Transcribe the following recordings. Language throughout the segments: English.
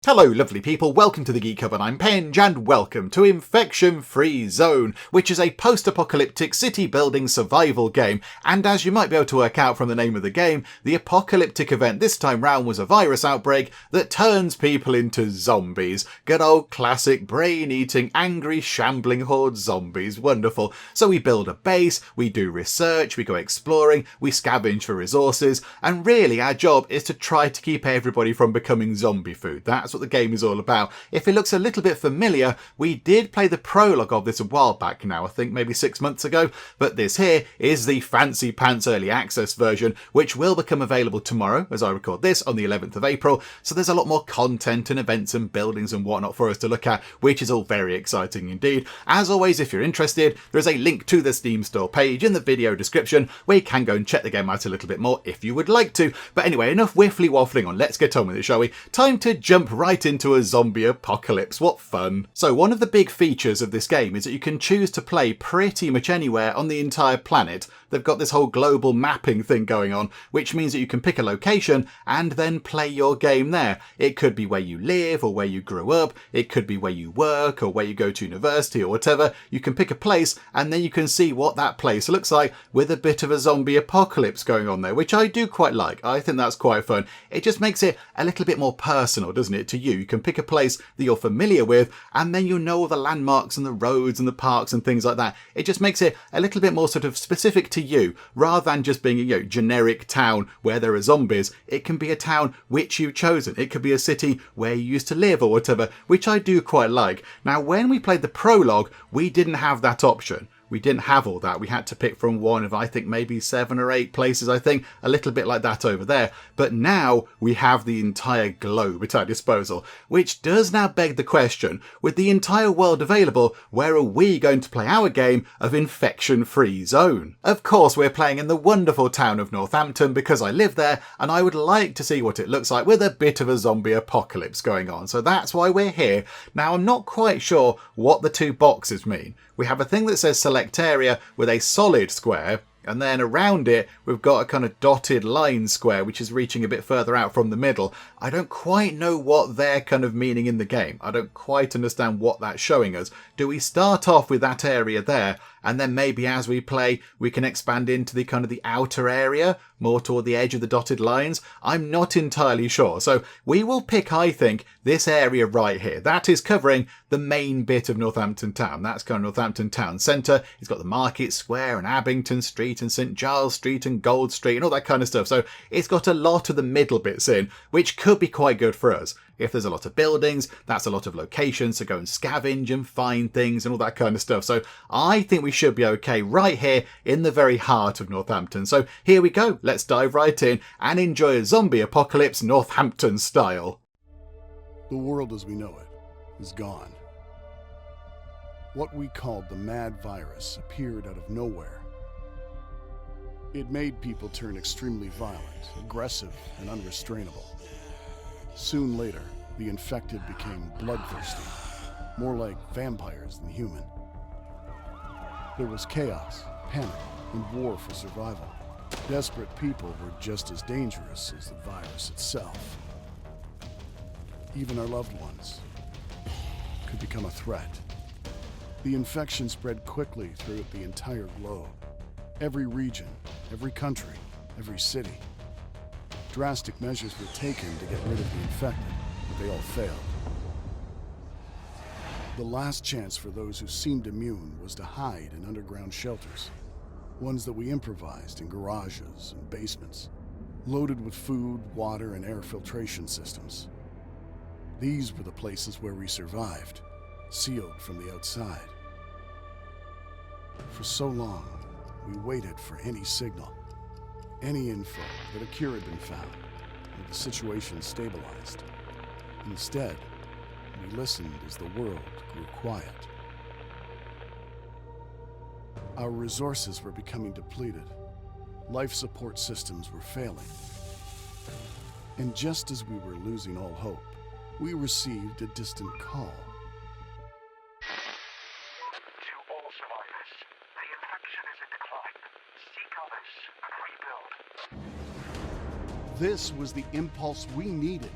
Hello lovely people, welcome to the Geek Hub and I'm Penge and welcome to Infection Free Zone, which is a post-apocalyptic city building survival game, and as you might be able to work out from the name of the game, the apocalyptic event this time round was a virus outbreak that turns people into zombies. Good old classic brain-eating, angry, shambling horde zombies, wonderful. So we build a base, we do research, we go exploring, we scavenge for resources, and really our job is to try to keep everybody from becoming zombie food. That's what the game is all about. If it looks a little bit familiar, we did play the prologue of this a while back now, I think maybe 6 months ago, but this here is the fancy pants early access version, which will become available tomorrow as I record this on the 11th of April, so there's a lot more content and events and buildings and whatnot for us to look at, which is all very exciting indeed. As always, if you're interested, there is a link to the Steam store page in the video description where you can go and check the game out a little bit more if you would like to. But anyway, enough whiffly waffling on, let's get on with it, shall we? Time to jump right into a zombie apocalypse. What fun. So one of the big features of this game is that you can choose to play pretty much anywhere on the entire planet. They've got this whole global mapping thing going on, which means that you can pick a location and then play your game there. It could be where you live or where you grew up. It could be where you work or where you go to university or whatever. You can pick a place and then you can see what that place looks like with a bit of a zombie apocalypse going on there, which I do quite like. I think that's quite fun. It just makes it a little bit more personal, doesn't it, to you? You can pick a place that you're familiar with and then you know all the landmarks and the roads and the parks and things like that. It just makes it a little bit more sort of specific to you rather than just being a generic town where there are zombies. It can be a town which you've chosen. It could be a city where you used to live or whatever, which I do quite like. Now, when we played the prologue, we didn't have that option. We didn't have all that. We had to pick from one of, I think, maybe 7 or 8 places, I think, a little bit like that over there. But now we have the entire globe at our disposal, which does now beg the question, with the entire world available, where are we going to play our game of Infection Free Zone? Of course, we're playing in the wonderful town of Northampton because I live there and I would like to see what it looks like with a bit of a zombie apocalypse going on. So that's why we're here. Now, I'm not quite sure what the 2 boxes mean. We have a thing that says select area with a solid square, and then around it we've got a kind of dotted line square which is reaching a bit further out from the middle. I don't quite know what they're kind of meaning in the game. I don't quite understand what that's showing us. Do we start off with that area there and then maybe as we play we can expand into the kind of the outer area more toward the edge of the dotted lines? I'm not entirely sure. So we will pick, I think, this area right here. That is covering the main bit of Northampton Town. That's kind of Northampton Town Centre. It's got the Market Square and Abington Street and St Giles Street and Gold Street and all that kind of stuff. So it's got a lot of the middle bits in, which could be quite good for us. If there's a lot of buildings, that's a lot of locations to go and scavenge and find things and all that kind of stuff. So I think we should be okay right here in the very heart of Northampton. So here we go. Let's dive right in and enjoy a zombie apocalypse Northampton style. The world as we know it is gone. What we called the mad virus appeared out of nowhere. It made people turn extremely violent, aggressive, and unrestrainable. Soon later, the infected became bloodthirsty, more like vampires than human. There was chaos, panic, and war for survival. Desperate people were just as dangerous as the virus itself. Even our loved ones could become a threat. The infection spread quickly throughout the entire globe. Every region, every country, every city. Drastic measures were taken to get rid of the infected, but they all failed. The last chance for those who seemed immune was to hide in underground shelters, ones that we improvised in garages and basements, loaded with food, water, and air filtration systems. These were the places where we survived, sealed from the outside. For so long, we waited for any signal, any info that a cure had been found, or the situation stabilized. Instead, we listened as the world grew quiet. Our resources were becoming depleted. Life support systems were failing. And just as we were losing all hope, we received a distant call. To all survivors, the infection is in decline. Seek others and rebuild. This was the impulse we needed.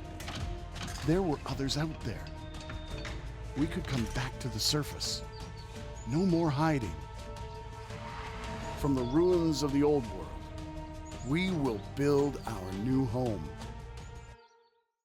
there were others out there. We could come back to the surface. No more hiding. From the ruins of the old world, we will build our new home.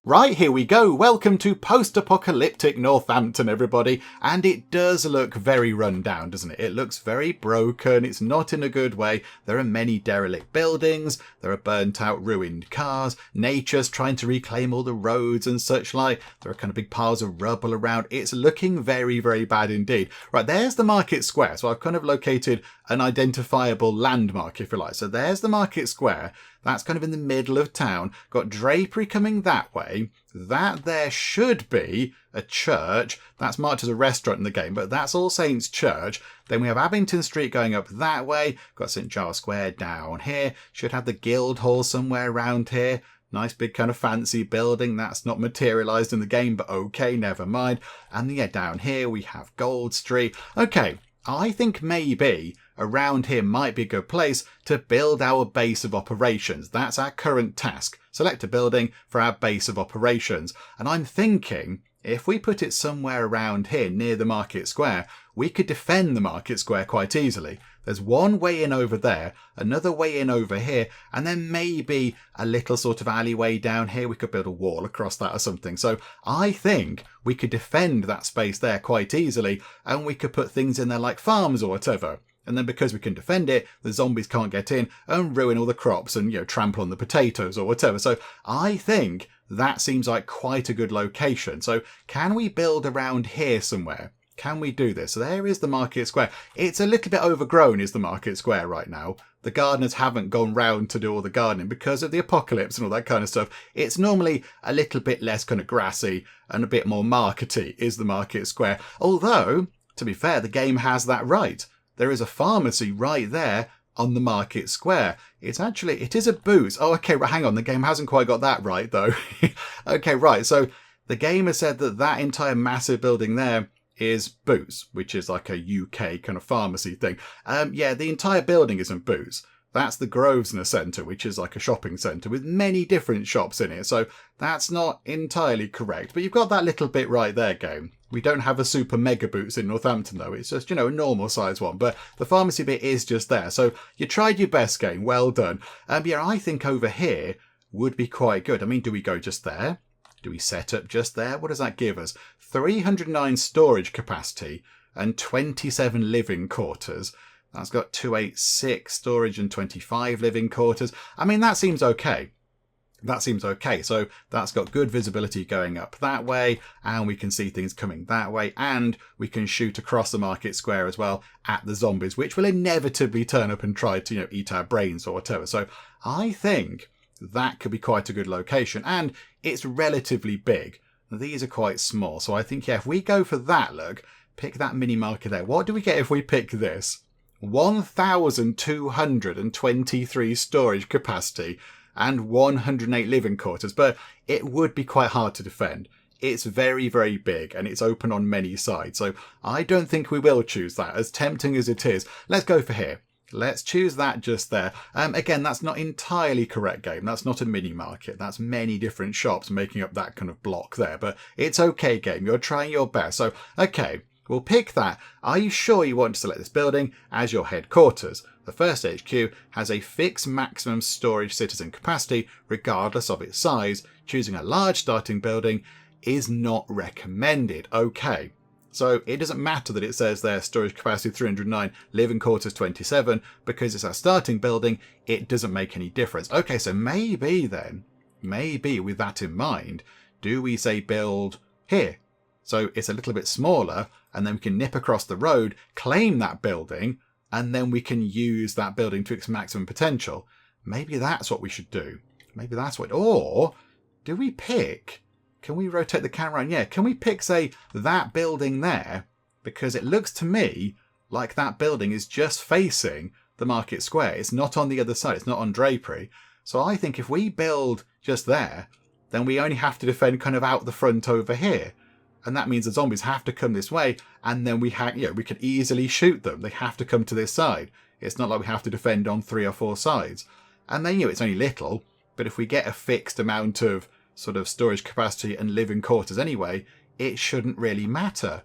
Right, here we go. Welcome to post-apocalyptic Northampton, everybody. And it does look very run down, doesn't it? It looks very broken. It's not in a good way. There are many derelict buildings. There are burnt out, ruined cars. Nature's trying to reclaim all the roads and such like. There are kind of big piles of rubble around. It's looking very, very bad indeed. Right, there's the market square. So I've kind of located an identifiable landmark, if you like. So there's the market square. That's kind of in the middle of town. Got drapery coming that way. That there should be a church. That's marked as a restaurant in the game, but that's All Saints Church. Then we have Abington Street going up that way. Got St Giles Square down here. Should have the Guildhall somewhere around here. Nice big kind of fancy building. That's not materialised in the game, but okay, never mind. And yeah, down here we have Gold Street. Okay, I think maybe around here might be a good place to build our base of operations. That's our current task. Select a building for our base of operations. And I'm thinking if we put it somewhere around here near the market square, we could defend the market square quite easily. There's one way in over there, another way in over here, and then maybe a little sort of alleyway down here. We could build a wall across that or something. So I think we could defend that space there quite easily, and we could put things in there like farms or whatever. And then because we can defend it, the zombies can't get in and ruin all the crops and, trample on the potatoes or whatever. So I think that seems like quite a good location. So can we build around here somewhere? Can we do this? So there is the market square. It's a little bit overgrown, is the market square right now. The gardeners haven't gone round to do all the gardening because of the apocalypse and all that kind of stuff. It's normally a little bit less kind of grassy and a bit more markety is the market square. Although, to be fair, the game has that right. There is a pharmacy right there on the market square. It is a booze. Oh, okay, right, hang on. The game hasn't quite got that right, though. Okay, right. So the game has said that entire massive building there is booze, which is like a UK kind of pharmacy thing. Yeah, the entire building isn't booze. That's the Grosvenor Centre, which is like a shopping centre with many different shops in it. So that's not entirely correct. But you've got that little bit right there, game. We don't have a super mega boots in Northampton, though. It's just, a normal size one. But the pharmacy bit is just there. So you tried your best, game. Well done. Yeah, I think over here would be quite good. I mean, do we go just there? Do we set up just there? What does that give us? 309 storage capacity and 27 living quarters. That's got 286 storage and 25 living quarters. I mean, that seems okay. That seems okay. So that's got good visibility going up that way, and we can see things coming that way, and we can shoot across the market square as well at the zombies, which will inevitably turn up and try to, eat our brains or whatever. So I think that could be quite a good location, and it's relatively big. These are quite small. So I think, yeah, if we go for that, look, pick that mini market there. What do we get if we pick this? 1,223 storage capacity and 108 living quarters, but it would be quite hard to defend. It's very, very big and it's open on many sides. So I don't think we will choose that, as tempting as it is. Let's go for here. Let's choose that just there. Again, that's not entirely correct, game. That's not a mini market. That's many different shops making up that kind of block there. But it's okay, game. You're trying your best. So, okay, we'll pick that. Are you sure you want to select this building as your headquarters? The first HQ has a fixed maximum storage citizen capacity, regardless of its size. Choosing a large starting building is not recommended. Okay. So it doesn't matter that it says there storage capacity 309, living quarters 27, because it's our starting building, it doesn't make any difference. Okay, so maybe with that in mind, do we say build here? So it's a little bit smaller, and then we can nip across the road, claim that building, and then we can use that building to its maximum potential. Maybe that's what we should do. Maybe that's what, or do we pick... Can we rotate the camera? Yeah, can we pick, say, that building there? Because it looks to me like that building is just facing the market square. It's not on the other side. It's not on drapery. So I think if we build just there, then we only have to defend kind of out the front over here. And that means the zombies have to come this way, and then we could easily shoot them. They have to come to this side. It's not like we have to defend on 3 or 4 sides. And then, it's only little, but if we get a fixed amount of sort of storage capacity and living quarters anyway, it shouldn't really matter.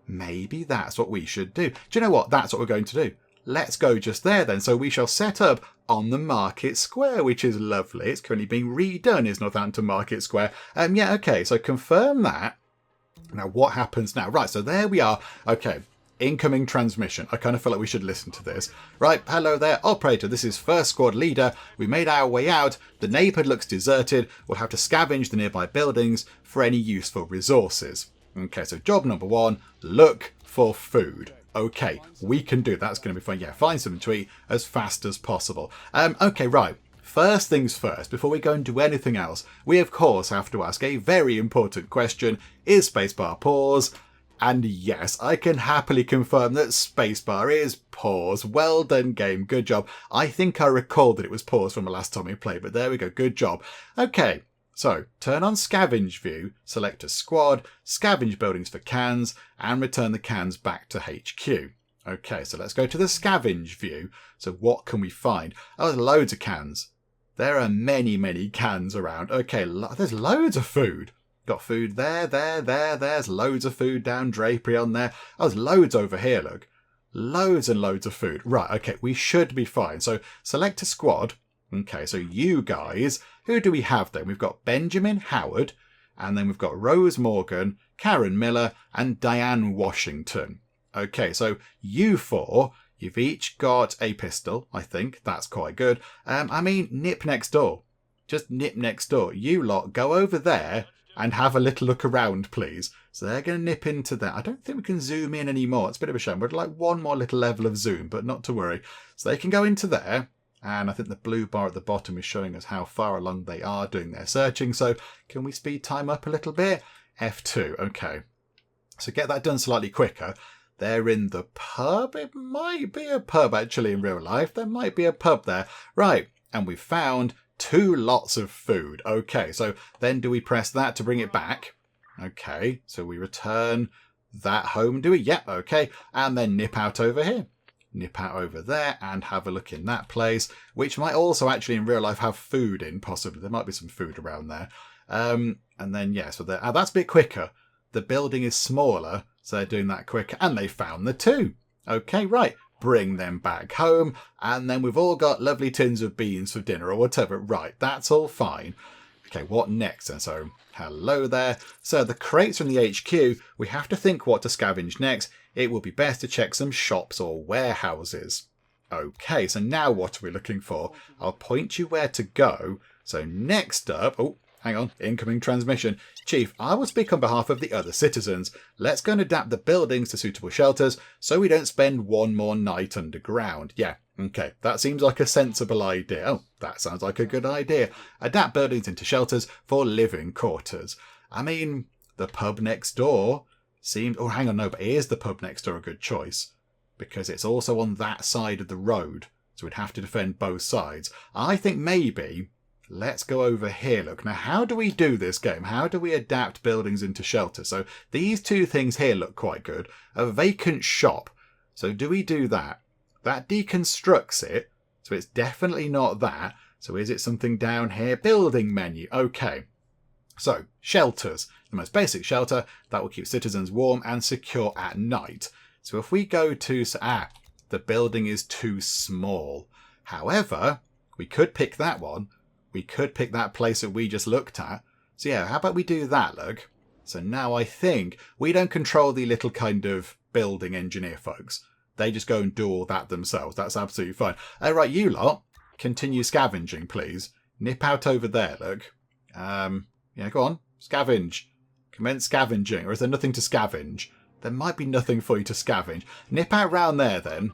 Maybe that's what we should do. Do you know what? That's what we're going to do. Let's go just there then. So we shall set up on the Market Square, which is lovely. It's currently being redone, is Northampton Market Square. Yeah, okay, so confirm that. Now, what happens now? Right, so there we are. Okay, incoming transmission. I kind of feel like we should listen to this. Right, hello there, operator. This is First Squad Leader. We made our way out. The neighbourhood looks deserted. We'll have to scavenge the nearby buildings for any useful resources. Okay, so job number 1, look for food. Okay, we can do that. That's going to be fun. Yeah, find something to eat as fast as possible. Okay, right. First things first, before we go and do anything else, we of course have to ask a very important question. Is spacebar pause? And yes, I can happily confirm that spacebar is pause. Well done, game. Good job. I think I recall that it was pause from the last time we played, but there we go. Good job. Okay, so turn on scavenge view, select a squad, scavenge buildings for cans, and return the cans back to HQ. Okay, so let's go to the scavenge view. So what can we find? Oh, there's loads of cans. There are many, many cans around. Okay, there's loads of food. Got food there. There's loads of food down drapery on there. Oh, there's loads over here, look. Loads and loads of food. Right, okay, we should be fine. So select a squad. Okay, so you guys, who do we have then? We've got Benjamin Howard, and then we've got Rose Morgan, Karen Miller, and Diane Washington. Okay, so you 4, you've each got a pistol, I think. That's quite good. I mean, nip next door. Just nip next door. You lot, go over there and have a little look around, please. So they're going to nip into that. I don't think we can zoom in anymore. It's a bit of a shame. We'd like one more little level of zoom, but not to worry. So they can go into there. And I think the blue bar at the bottom is showing us how far along they are doing their searching. So can we speed time up a little bit? F2. Okay. So get that done slightly quicker. They're in the pub. It might be a pub, actually, in real life. There might be a pub there. Right. And we've found 2 lots of food. Okay. So then do we press that to bring it back? Okay. So we return that home, do we? Yep. Okay. And then nip out over here. Nip out over there and have a look in that place, which might also actually in real life have food in, possibly. There might be some food around there. And then, yeah, so that's a bit quicker. The building is smaller, so they're doing that quicker. And they found the 2. Okay, right. Bring them back home. And then we've all got lovely tins of beans for dinner or whatever. Right, that's all fine. Okay, what next then? So, hello there. So the crates from the HQ, we have to think what to scavenge next. It will be best to check some shops or warehouses. Okay, so now what are we looking for? I'll point you where to go. So next up... Oh, hang on. Incoming transmission. Chief, I will speak on behalf of the other citizens. Let's go and adapt the buildings to suitable shelters so we don't spend one more night underground. Yeah, okay. That seems like a sensible idea. Oh, that sounds like a good idea. Adapt buildings into shelters for living quarters. I mean, the pub next door... seems... Oh, hang on, no, but is the pub next door a good choice? Because it's also on that side of the road, so we'd have to defend both sides. I think maybe... let's go over here, look. Now, how do we do this game? How do we adapt buildings into shelter? So these 2 things here look quite good. A vacant shop. So do we do that? That deconstructs it, so it's definitely not that. So is it something down here? Building menu. Okay. So, shelters. The most basic shelter that will keep citizens warm and secure at night. So if we go to... the building is too small. However, we could pick that one. We could pick that place that we just looked at. So yeah, how about we do that, look? So now I think we don't control the little kind of building engineer folks. They just go and do all that themselves. That's absolutely fine. Right, you lot, continue scavenging, please. Nip out over there, look. Yeah, go on. Scavenge. Commence scavenging. Or is there nothing to scavenge? There might be nothing for you to scavenge. Nip out round there then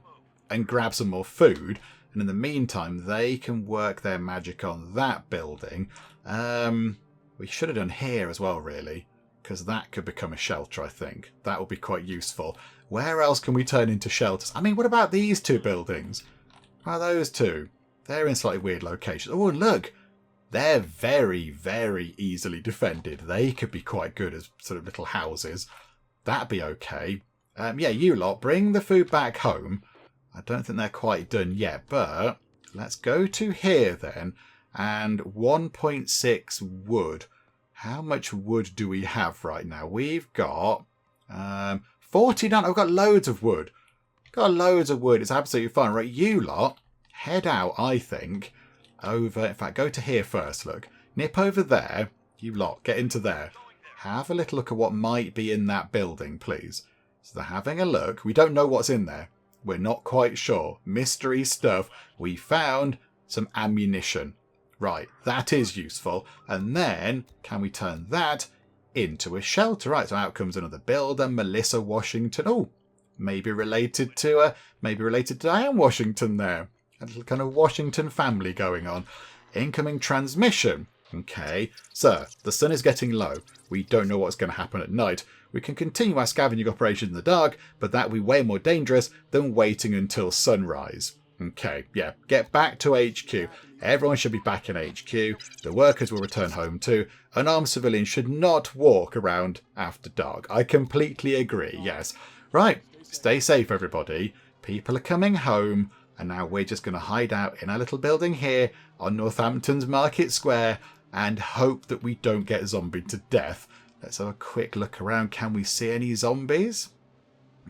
and grab some more food. And in the meantime, they can work their magic on that building. We should have done here as well, really. Because that could become a shelter, I think. That would be quite useful. Where else can we turn into shelters? I mean, what about these 2 buildings? How are those 2? They're in slightly weird locations. Oh, look! They're very, very easily defended. They could be quite good as sort of little houses. That'd be okay. Yeah, you lot, bring the food back home. I don't think they're quite done yet, but let's go to here then. And 1.6 wood. How much wood do we have right now? We've got 49. I've got loads of wood. Got loads of wood. It's absolutely fine. Right, you lot, head out, I think, over... In fact, go to here first, look. Nip over there. You lot, get into there. Have a little look at what might be in that building, please. So they're having a look. We don't know what's in there. We're not quite sure. Mystery stuff. We found some ammunition. Right, that is useful. And then, can we turn that into a shelter? Right, so out comes another builder, Melissa Washington. Oh, maybe related to Diane Washington there. A little kind of Washington family going on. Incoming transmission. Okay, sir, the sun is getting low. We don't know what's going to happen at night. We can continue our scavenging operation in the dark, but that would be way more dangerous than waiting until sunrise. Okay, yeah, get back to HQ. Everyone should be back in HQ. The workers will return home too. Unarmed civilians should not walk around after dark. I completely agree, yes. Right, stay safe, everybody. People are coming home, and now we're just going to hide out in our little building here on Northampton's Market Square and hope that we don't get zombied to death. Let's have a quick look around. Can we see any zombies?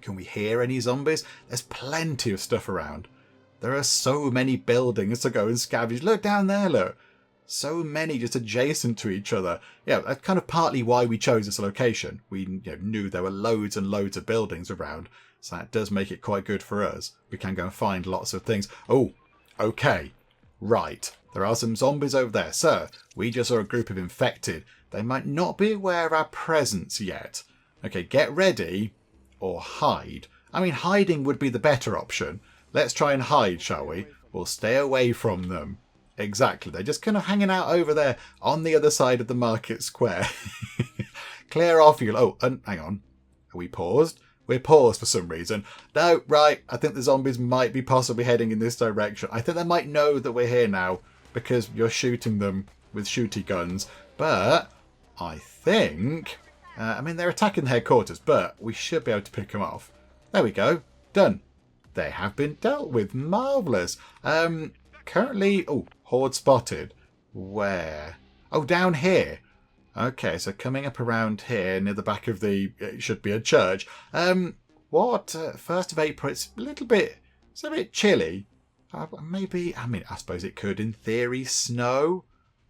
Can we hear any zombies? There's plenty of stuff around. There are so many buildings to go and scavenge. Look down there, look. So many just adjacent to each other. Yeah, that's kind of partly why we chose this location. We knew there were loads and loads of buildings around. So that does make it quite good for us. We can go and find lots of things. Oh, okay. Right. There are some zombies over there. Sir, we just saw a group of infected. They might not be aware of our presence yet. Okay, get ready or hide. I mean, hiding would be the better option. Let's try and hide, shall we? We'll stay away from them. Exactly. They're just kind of hanging out over there on the other side of the market square. Clear off, you. Oh, hang on. Are we paused? We're paused for some reason. No, right. I think the zombies might be possibly heading in this direction. I think they might know that we're here now because you're shooting them with shooty guns. But I think... I mean, they're attacking the headquarters, but we should be able to pick them off. There we go. Done. They have been dealt with. Marvellous. Currently... Oh, horde spotted. Where? Oh, down here. Okay, so coming up around here near the back of the... It should be a church. What? 1st of April, it's a little bit... It's a bit chilly. Maybe... I mean, I suppose it could, in theory, snow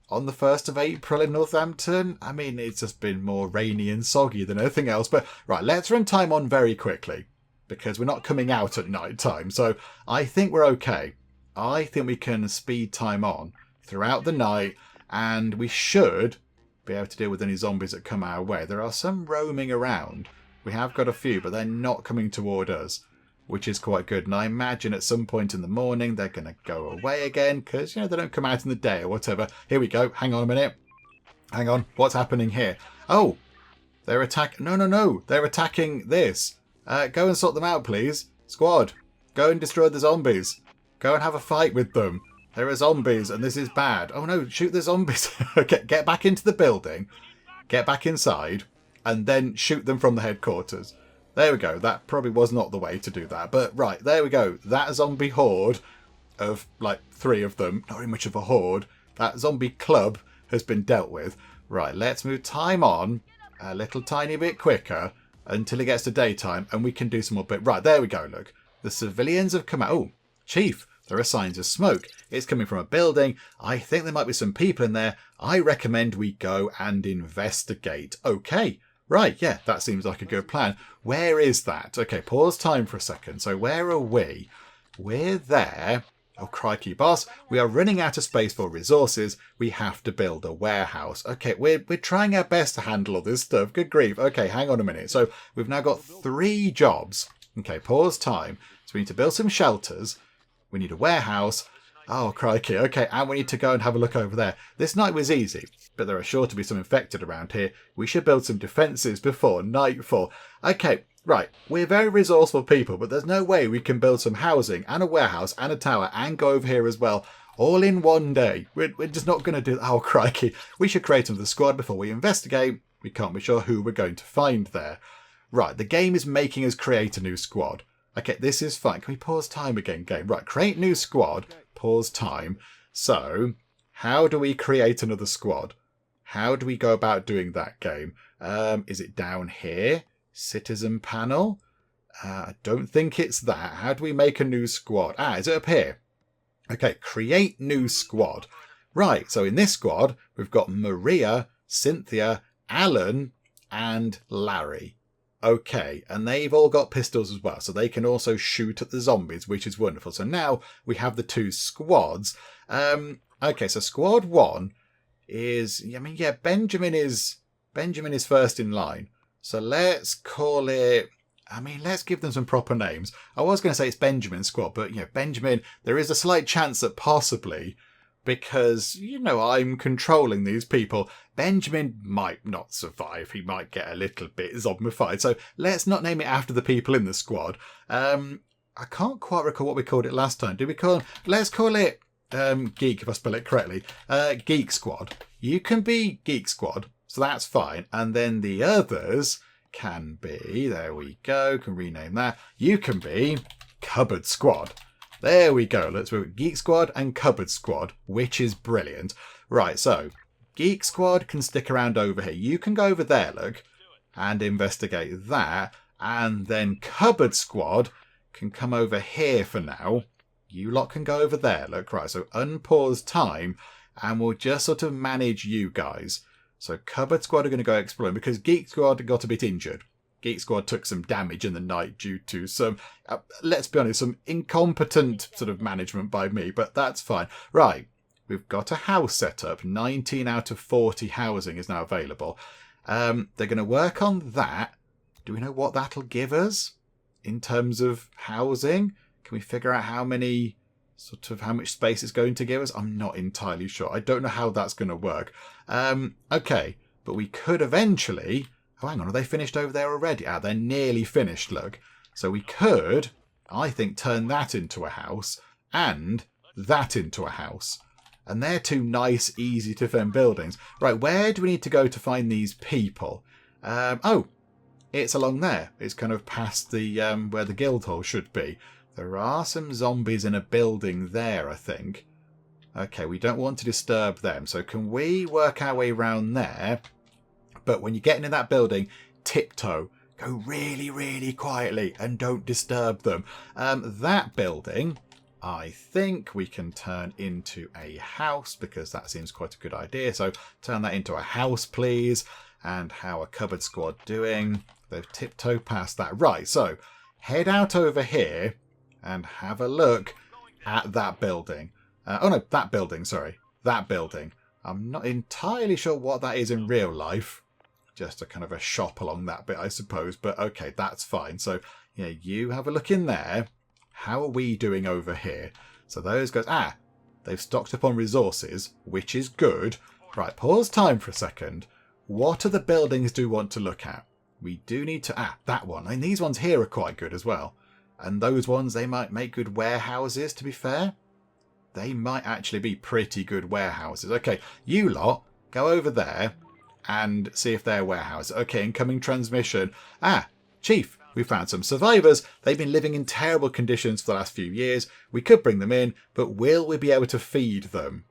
on the 1st of April in Northampton. I mean, it's just been more rainy and soggy than anything else. But, right, let's run time on very quickly. Because we're not coming out at night time. So I think we're okay. I think we can speed time on throughout the night. And we should be able to deal with any zombies that come our way. There are some roaming around. We have got a few, but they're not coming toward us, which is quite good. And I imagine at some point in the morning they're going to go away again because, they don't come out in the day or whatever. Here we go. Hang on a minute. Hang on. What's happening here? Oh, they're attacking. No. They're attacking this. Go and sort them out, please. Squad, go and destroy the zombies. Go and have a fight with them. There are zombies and this is bad. Oh no, shoot the zombies. Okay, get back into the building. Get back inside. And then shoot them from the headquarters. There we go. That probably was not the way to do that. But right, there we go. That zombie horde of like 3 of them. Not very much of a horde. That zombie club has been dealt with. Right, let's move time on a little tiny bit quicker. Until it gets to daytime, and we can do some more bit. Right, there we go, look. The civilians have come out. Oh, Chief, there are signs of smoke. It's coming from a building. I think there might be some people in there. I recommend we go and investigate. Okay, right, yeah, that seems like a good plan. Where is that? Okay, pause time for a second. So where are we? We're there. Oh, crikey, boss. We are running out of space for resources. We have to build a warehouse. Okay, we're trying our best to handle all this stuff. Good grief. Okay, hang on a minute. So we've now got 3 jobs. Okay, pause time. So we need to build some shelters. We need a warehouse. Oh, crikey. Okay, and we need to go and have a look over there. This night was easy, but there are sure to be some infected around here. We should build some defences before nightfall. Okay, right. We're very resourceful people, but there's no way we can build some housing and a warehouse and a tower and go over here as well, all in one day. We're just not going to do that. Oh, crikey. We should create another squad before we investigate. We can't be sure who we're going to find there. Right, the game is making us create a new squad. Okay, this is fine. Can we pause time again, game? Right, create new squad. Pause time. So, how do we create another squad? How do we go about doing that game? Is it down here? Citizen panel? I don't think it's that. How do we make a new squad? Is it up here? Okay, create new squad. Right, so in this squad, we've got Maria, Cynthia, Alan, and Larry. Okay, and they've all got pistols as well, so they can also shoot at the zombies, which is wonderful. So now we have the 2 squads. Okay, so squad 1 is, Benjamin is first in line. So let's call it, let's give them some proper names. I was going to say it's Benjamin's squad, but, Benjamin, there is a slight chance that possibly, because, I'm controlling these people, Benjamin might not survive. He might get a little bit zombified. So let's not name it after the people in the squad. I can't quite recall what we called it last time. Let's call it Geek, if I spell it correctly. Geek Squad. You can be Geek Squad, so that's fine. And then the others can be, there we go, can rename that. You can be Cupboard Squad. There we go. Let's do Geek Squad and Cupboard Squad, which is brilliant. Right, so Geek Squad can stick around over here. You can go over there, look, and investigate that. And then Cupboard Squad can come over here for now. You lot can go over there, look. Right, so unpause time, and we'll just sort of manage you guys. So Cupboard Squad are going to go exploring because Geek Squad got a bit injured. Geek Squad took some damage in the night due to some, let's be honest, some incompetent sort of management by me, but that's fine. Right, we've got a house set up. 19 out of 40 housing is now available. They're going to work on that. Do we know what that'll give us in terms of housing? Can we figure out how much space it's going to give us? I'm not entirely sure. I don't know how that's going to work. Okay, but we could eventually... Oh, hang on, are they finished over there already? They're nearly finished, look. So we could, I think, turn that into a house and that into a house. And they're 2 nice, easy to defend buildings. Right, where do we need to go to find these people? It's along there. It's kind of past the where the guild hall should be. There are some zombies in a building there, I think. Okay, we don't want to disturb them. So can we work our way around there? But when you get into that building, tiptoe. Go really, really quietly and don't disturb them. That building, I think we can turn into a house because that seems quite a good idea. So turn that into a house, please. And how are Cupboard Squad doing? They've tiptoed past that. Right, so head out over here and have a look at that building. That building, sorry. That building. I'm not entirely sure what that is in real life. Just a kind of a shop along that bit, I suppose. But okay, that's fine. So, you have a look in there. How are we doing over here? So those guys... they've stocked up on resources, which is good. Right, pause time for a second. What other buildings do we want to look at? We do need to... that one. I mean, these ones here are quite good as well. And those ones, they might make good warehouses, to be fair. They might actually be pretty good warehouses. Okay, you lot, go over there and see if they're warehouses. Okay, incoming transmission. Chief, we found some survivors. They've been living in terrible conditions for the last few years. We could bring them in, but will we be able to feed them?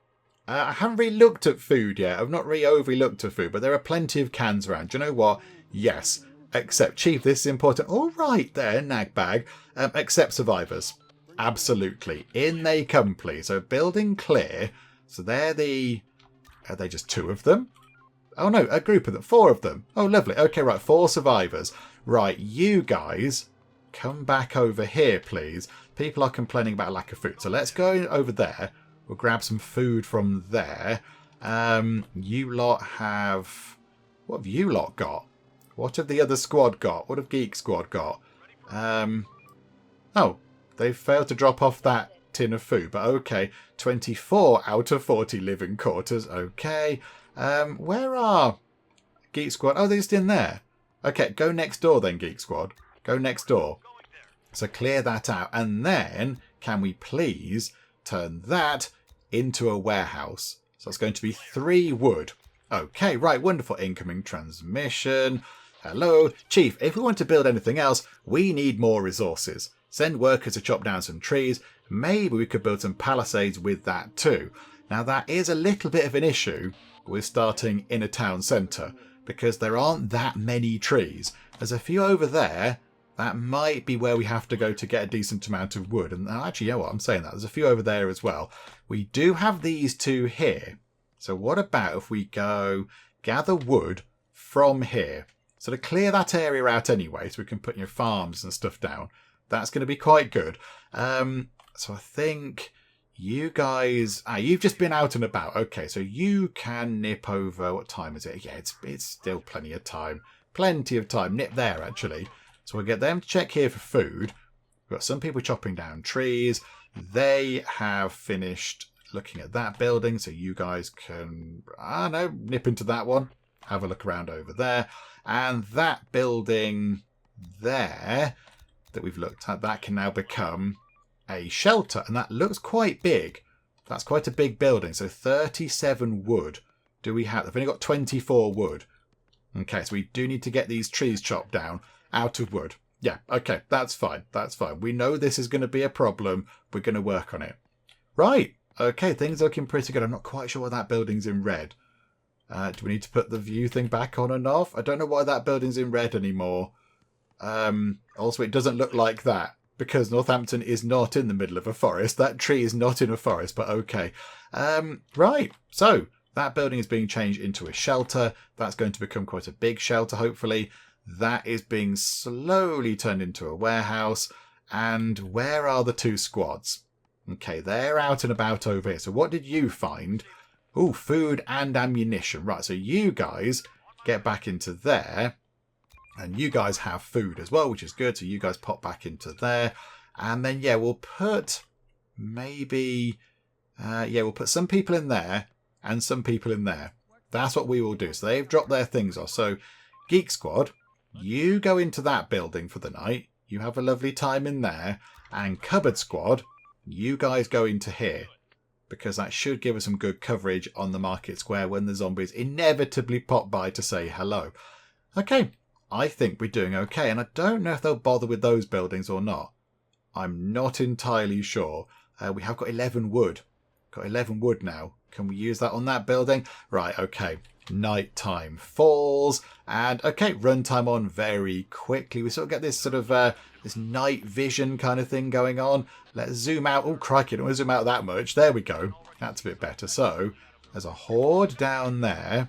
I haven't really looked at food yet. I've not really overly looked at food, but there are plenty of cans around. Do you know what? Yes. Accept, Chief, this is important. All right there, Nagbag. Accept survivors. Absolutely. In they come, please. So building clear. So they're the... Are they just 2 of them? Oh no, a group of them. 4 of them. Oh, lovely. Okay, right. 4 survivors. Right, you guys, come back over here, please. People are complaining about a lack of food. So let's go over there. We'll grab some food from there. You lot have... What have you lot got? What have the other squad got? What have Geek Squad got? Oh, they've failed to drop off that tin of food. But okay, 24 out of 40 living quarters. Okay. Where are Geek Squad? Oh, they're just in there. Okay, go next door then, Geek Squad. Go next door. So clear that out. And then, can we please turn that into a warehouse? So it's going to be 3 wood. Okay, right, wonderful. Incoming transmission. Hello. Chief, if we want to build anything else, we need more resources. Send workers to chop down some trees. Maybe we could build some palisades with that too. Now, that is a little bit of an issue we're starting in a town centre because there aren't that many trees. There's a few over there. That might be where we have to go to get a decent amount of wood. And actually, you know what? I'm saying that. There's a few over there as well. We do have these two here. So what about if we go gather wood from here? So to clear that area out anyway, so we can put your farms and stuff down. That's going to be quite good. So I think you guys... you've just been out and about. Okay, so you can nip over... What time is it? Yeah, it's still plenty of time. Plenty of time. Nip there, actually. So we'll get them to check here for food. We've got some people chopping down trees. They have finished looking at that building, so you guys can, nip into that one. Have a look around over there. And that building there that we've looked at, that can now become a shelter. And that looks quite big. That's quite a big building. So 37 wood do we have. They've only got 24 wood. Okay, so we do need to get these trees chopped down out of wood. Yeah, okay, that's fine. That's fine. We know this is going to be a problem. We're going to work on it. Right. Okay, things are looking pretty good. I'm not quite sure why that building's in red. Do we need to put the view thing back on and off? I don't know why that building's in red anymore. Also, it doesn't look like that because Northampton is not in the middle of a forest. That tree is not in a forest, but okay. Right, so that building is being changed into a shelter. That's going to become quite a big shelter, hopefully. That is being slowly turned into a warehouse. And where are the two squads? Okay, they're out and about over here. So what did you find? Oh, food and ammunition. Right, so you guys get back into there. And you guys have food as well, which is good. So you guys pop back into there. And then, yeah, we'll put maybe... we'll put some people in there and some people in there. That's what we will do. So they've dropped their things off. So Geek Squad, you go into that building for the night. You have a lovely time in there. And Cupboard Squad, you guys go into here. Because that should give us some good coverage on the market square when the zombies inevitably pop by to say hello. Okay, I think we're doing okay. And I don't know if they'll bother with those buildings or not. I'm not entirely sure. We have got 11 wood. Got 11 wood now. Can we use that on that building? Right, okay. Nighttime falls. And, okay, runtime on very quickly. We sort of get this sort of this night vision kind of thing going on. Let's zoom out. Oh, crikey, don't want to zoom out that much. There we go. That's a bit better. So, there's a horde down there.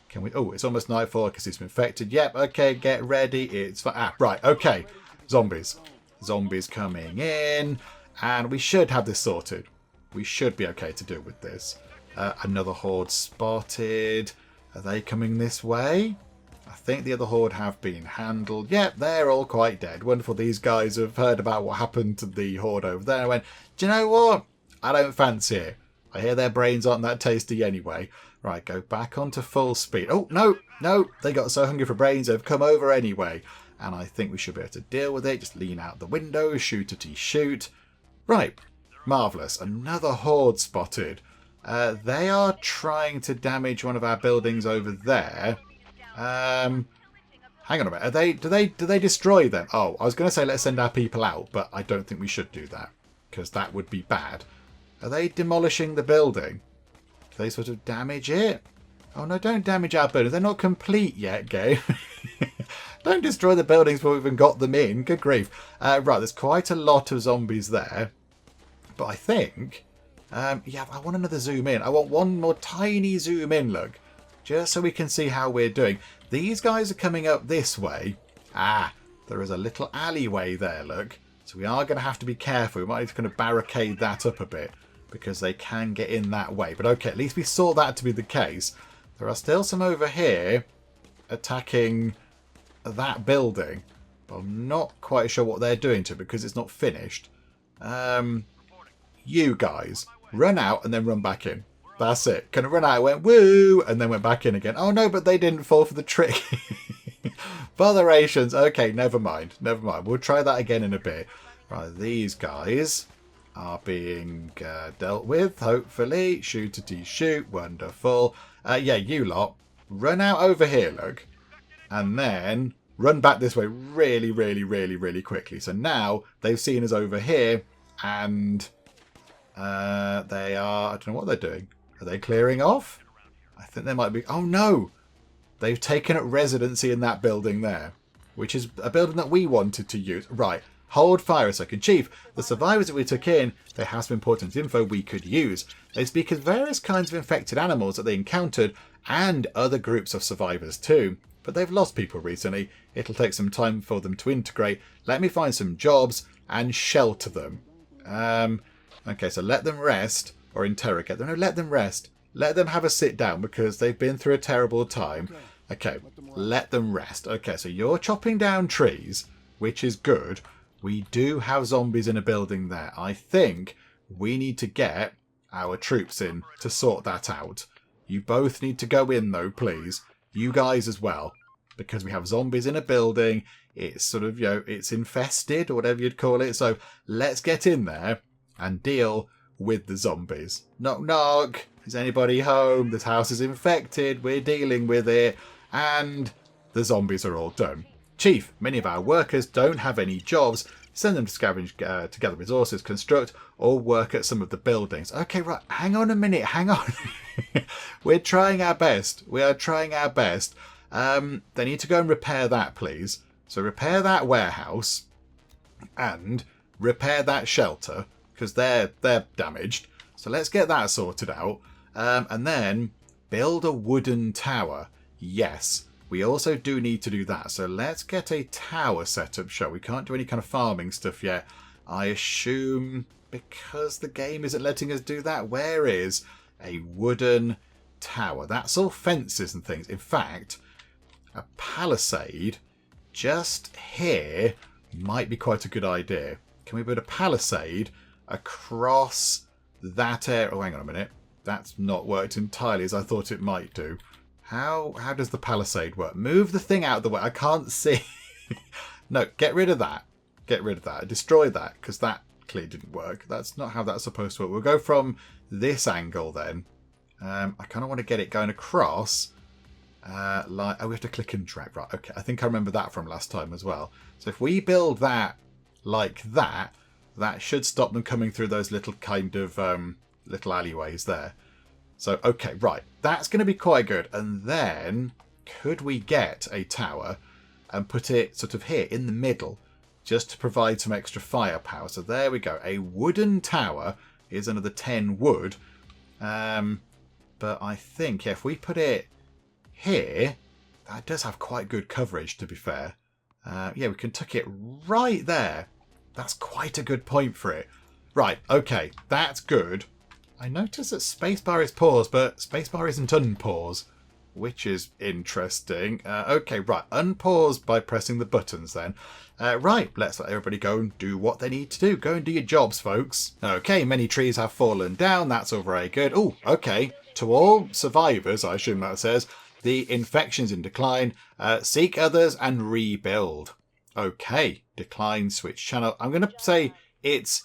Can we... Oh, it's almost nightfall because it's been infected. Yep, okay, get ready. It's... right, okay. Zombies. Zombies coming in. And we should have this sorted. We should be okay to deal with this. Another horde spotted. Are they coming this way? I think the other horde have been handled. Yep, they're all quite dead. Wonderful. These guys have heard about what happened to the horde over there. I went, do you know what? I don't fancy it. I hear their brains aren't that tasty anyway. Right, go back onto full speed. Oh, no. They got so hungry for brains, they've come over anyway. And I think we should be able to deal with it. Just lean out the window, shoot. Right, marvellous. Another horde spotted. They are trying to damage one of our buildings over there. Hang on a minute. Do they destroy them? Oh, I was going to say let's send our people out, but I don't think we should do that because that would be bad. Are they demolishing the building? Do they sort of damage it? Oh no, don't damage our buildings. They're not complete yet, game. Don't destroy the buildings before we've even got them in. Good grief. Right, there's quite a lot of zombies there. But I think... yeah, I want another zoom in. I want one more tiny zoom in, look. Just so we can see how we're doing. These guys are coming up this way. There is a little alleyway there, look. So we are going to have to be careful. We might need to kind of barricade that up a bit. Because they can get in that way. But okay, at least we saw that to be the case. There are still some over here attacking that building. But I'm not quite sure what they're doing to it because it's not finished. You guys, run out and then run back in. That's it. Kind of run out, went woo, and then went back in again. Oh no, but they didn't fall for the trick. Botherations. Okay, never mind. We'll try that again in a bit. Right, these guys are being dealt with, hopefully. Shoot. Wonderful. Yeah, you lot, run out over here, look. And then run back this way really quickly. So now they've seen us over here and... they are... I don't know what they're doing. Are they clearing off? I think there might be... Oh, no! They've taken up residency in that building there, which is a building that we wanted to use. Right. Hold fire a second. Chief, the survivors that we took in, they have some important info we could use. They speak of various kinds of infected animals that they encountered and other groups of survivors too. But they've lost people recently. It'll take some time for them to integrate. Let me find some jobs and shelter them. Okay, so let them rest or interrogate them. No, let them rest. Let them have a sit down because they've been through a terrible time. Okay, let them rest. Okay, so you're chopping down trees, which is good. We do have zombies in a building there. I think we need to get our troops in to sort that out. You both need to go in though, please. You guys as well. Because we have zombies in a building. It's sort of, it's infested or whatever you'd call it. So let's get in there and deal with the zombies. Knock, knock. Is anybody home? This house is infected. We're dealing with it. And the zombies are all done. Chief, many of our workers don't have any jobs. Send them to scavenge to gather resources, construct, or work at some of the buildings. Okay, right. Hang on a minute. Hang on. We're trying our best. We are trying our best. They need to go and repair that, please. So repair that warehouse and repair that shelter because they're damaged. So let's get that sorted out. And then build a wooden tower. Yes. We also do need to do that. So let's get a tower set up, shall we? Can't do any kind of farming stuff yet. I assume because the game isn't letting us do that. Where is a wooden tower? That's all fences and things. In fact, a palisade just here might be quite a good idea. Can we build a palisade across that area? Oh, hang on a minute. That's not worked entirely as I thought it might do. How does the palisade work? Move the thing out of the way. I can't see. No, get rid of that. Get rid of that. Destroy that, because that clearly didn't work. That's not how that's supposed to work. We'll go from this angle then. I kind of want to get it going across. We have to click and drag. Right, okay. I think I remember that from last time as well. So if we build that like that, that should stop them coming through those little kind of little alleyways there. So, okay, right. That's going to be quite good. And then, could we get a tower and put it sort of here in the middle just to provide some extra firepower? So there we go. A wooden tower is another 10 wood. But I think if we put it here, that does have quite good coverage, to be fair. Yeah, we can tuck it right there. That's quite a good point for it. Right, okay, that's good. I notice that spacebar is pause, but spacebar isn't unpause, which is interesting. Okay, right, unpause by pressing the buttons then. Right, let's let everybody go and do what they need to do. Go and do your jobs, folks. Okay, many trees have fallen down. That's all very good. Oh, okay. To all survivors, I assume that says, the infection's in decline. Seek others and rebuild. Okay, decline, switch channel. I'm going to say it's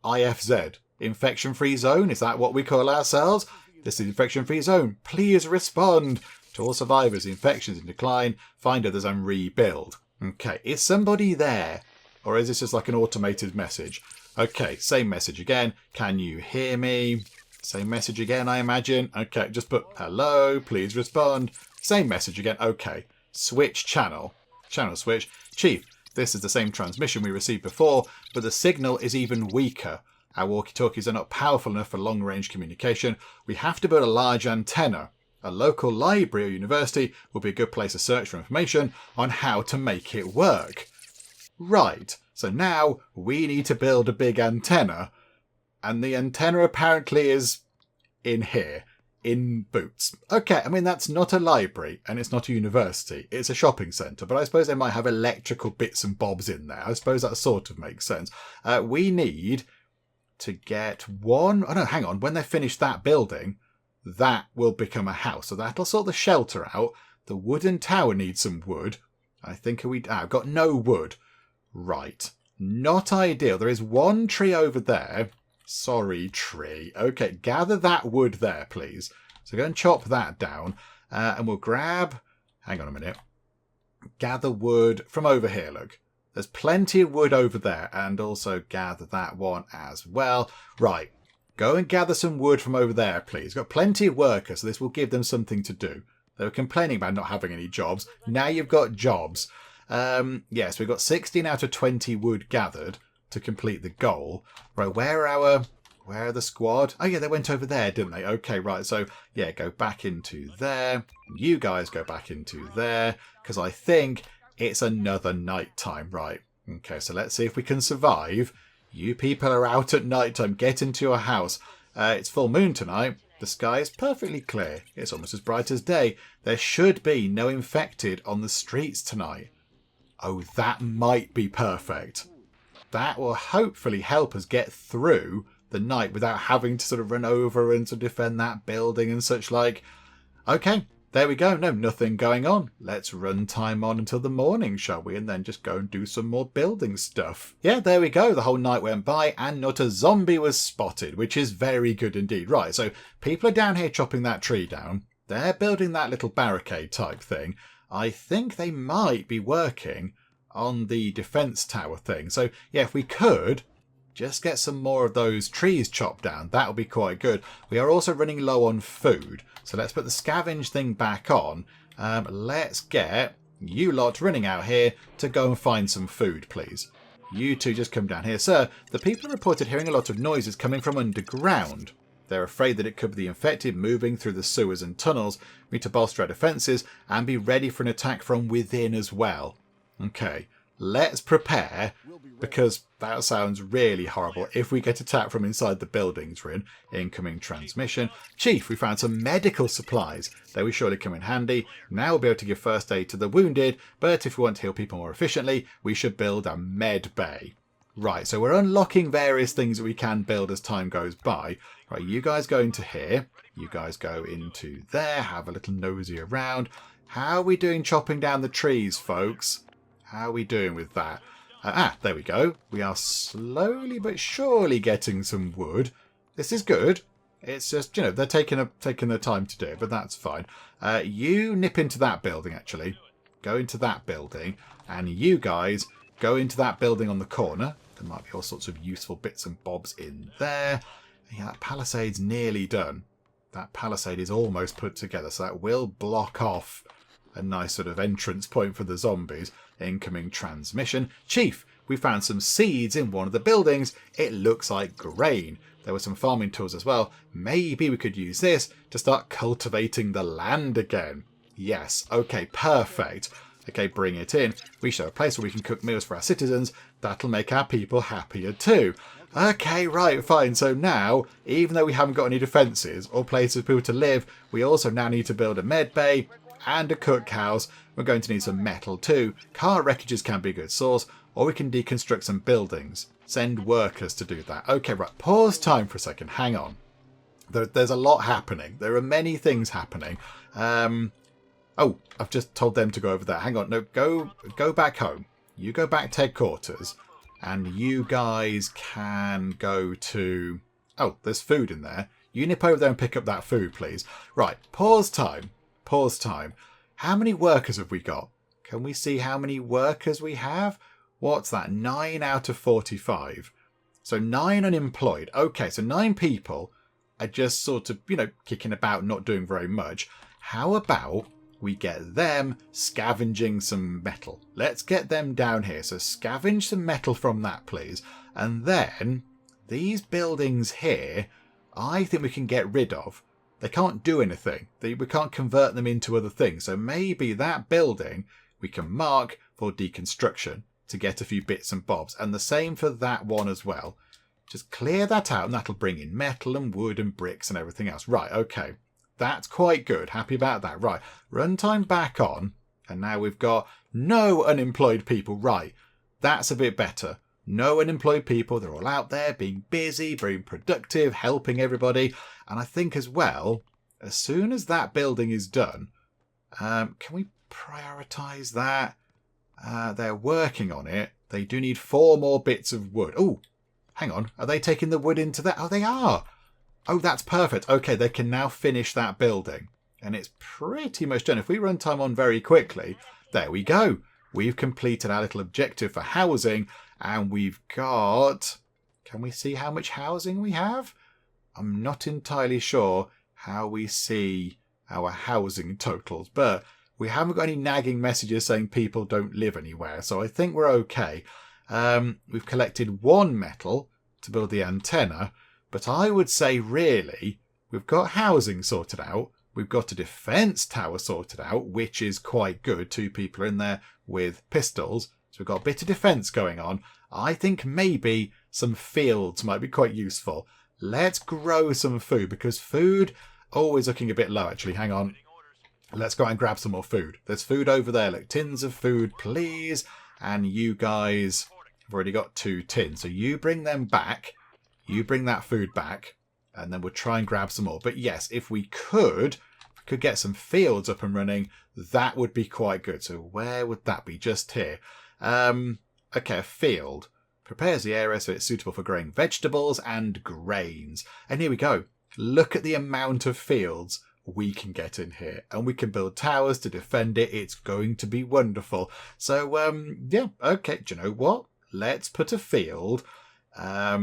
IFZ. Infection-free zone, is that what we call ourselves? This is infection-free zone. Please respond. To all survivors, the infection's in decline. Find others and rebuild. Okay, is somebody there? Or is this just like an automated message? Okay, same message again. Can you hear me? Same message again, I imagine. Okay, just put hello, please respond. Same message again. Okay, switch channel. Channel switch. Chief, this is the same transmission we received before, but the signal is even weaker. Our walkie-talkies are not powerful enough for long-range communication. We have to build a large antenna. A local library or university will be a good place to search for information on how to make it work. Right, so now we need to build a big antenna. And the antenna apparently is in here, in Boots. Okay, I mean, that's not a library and it's not a university. It's a shopping centre, but I suppose they might have electrical bits and bobs in there. I suppose that sort of makes sense. We need to get one... Oh, no, hang on. When they finish that building, that will become a house. So that'll sort the shelter out. The wooden tower needs some wood. I think I've got no wood. Right. Not ideal. There is one tree over there. Sorry, tree. Okay, gather that wood there, please. So go and chop that down. And we'll grab... Hang on a minute. Gather wood from over here, look. There's plenty of wood over there. And also gather that one as well. Right. Go and gather some wood from over there, please. Got plenty of workers, so this will give them something to do. They were complaining about not having any jobs. Now you've got jobs. Yes, we've got 16 out of 20 wood gathered to complete the goal. Right, where are the squad? Oh yeah, they went over there, didn't they? Okay, right. So yeah, go back into there. You guys go back into there, because I think it's another night time. Right. Okay, so let's see if we can survive. You people are out at night time. Get into your house. It's full moon tonight. The sky is perfectly clear. It's almost as bright as day. There should be no infected on the streets tonight. Oh, that might be perfect. That will hopefully help us get through the night without having to sort of run over and to defend that building and such like. Okay, there we go. No, nothing going on. Let's run time on until the morning, shall we? And then just go and do some more building stuff. Yeah, there we go. The whole night went by and not a zombie was spotted, which is very good indeed. Right, so people are down here chopping that tree down. They're building that little barricade type thing. I think they might be working on the defense tower thing. So yeah, if we could just get some more of those trees chopped down, that would be quite good. We are also running low on food, so let's put the scavenge thing back on. Let's get you lot running out here to go and find some food, please. You two just come down here. Sir, the people reported hearing a lot of noises coming from underground. They're afraid that it could be the infected moving through the sewers and tunnels. We need to bolster our defences and be ready for an attack from within as well. Okay, let's prepare, because that sounds really horrible if we get attacked from inside the buildings we're in. Incoming transmission. Chief, we found some medical supplies. They will surely come in handy. Now we'll be able to give first aid to the wounded, but if we want to heal people more efficiently, we should build a med bay. Right, so we're unlocking various things that we can build as time goes by. Right, you guys go into here. You guys go into there. Have a little nosy around. How are we doing chopping down the trees, folks? How are we doing with that? There we go. We are slowly but surely getting some wood. This is good. It's just, they're taking their time to do it, but that's fine. You nip into that building, actually. Go into that building. And you guys go into that building on the corner. There might be all sorts of useful bits and bobs in there. Yeah, that palisade's nearly done. That palisade is almost put together, so that will block off a nice sort of entrance point for the zombies. Incoming transmission. Chief, we found some seeds in one of the buildings. It looks like grain. There were some farming tools as well. Maybe we could use this to start cultivating the land again. Yes, okay, perfect. Okay, bring it in. We should have a place where we can cook meals for our citizens. That'll make our people happier too. Okay, right, fine. So now, even though we haven't got any defences or places for people to live, we also now need to build a med bay and a cookhouse. We're going to need some metal too. Car wreckages can be a good source, or we can deconstruct some buildings. Send workers to do that. Okay, right, pause time for a second. Hang on. There's a lot happening. There are many things happening. Oh, I've just told them to go over there. Hang on. No, go back home. You go back to headquarters, and you guys can go to... Oh, there's food in there. You nip over there and pick up that food, please. Right, pause time. Pause time. How many workers have we got? Can we see how many workers we have? What's that? 9 out of 45. So 9 unemployed. Okay, so 9 people are just sort of, kicking about, not doing very much. How about we get them scavenging some metal? Let's get them down here. So scavenge some metal from that, please. And then these buildings here, I think we can get rid of. They can't do anything. We can't convert them into other things. So maybe that building we can mark for deconstruction to get a few bits and bobs. And the same for that one as well. Just clear that out and that'll bring in metal and wood and bricks and everything else. Right, okay. That's quite good. Happy about that. Right, runtime back on. And now we've got no unemployed people. Right, that's a bit better. No unemployed people. They're all out there being busy, being productive, helping everybody. And I think as well, as soon as that building is done, can we prioritise that? They're working on it. They do need 4 more bits of wood. Oh, hang on. Are they taking the wood into that? Oh, they are. Oh, that's perfect. Okay, they can now finish that building. And it's pretty much done. If we run time on very quickly, there we go. We've completed our little objective for housing. And we've got... Can we see how much housing we have? I'm not entirely sure how we see our housing totals, but we haven't got any nagging messages saying people don't live anywhere, so I think we're okay. We've collected 1 metal to build the antenna, but I would say really we've got housing sorted out. We've got a defence tower sorted out, which is quite good. 2 people are in there with pistols, so we've got a bit of defence going on. I think maybe some fields might be quite useful. Let's grow some food, because food always looking a bit low, actually. Hang on. Let's go and grab some more food. There's food over there. Look, tins of food, please. And you guys have already got 2 tins. So you bring them back. You bring that food back. And then we'll try and grab some more. But yes, if we could get some fields up and running, that would be quite good. So where would that be? Just here. Okay, a field. Prepares the area so it's suitable for growing vegetables and grains. And here we go. Look at the amount of fields we can get in here. And we can build towers to defend it. It's going to be wonderful. So, yeah, okay. Do you know what? Let's put a field at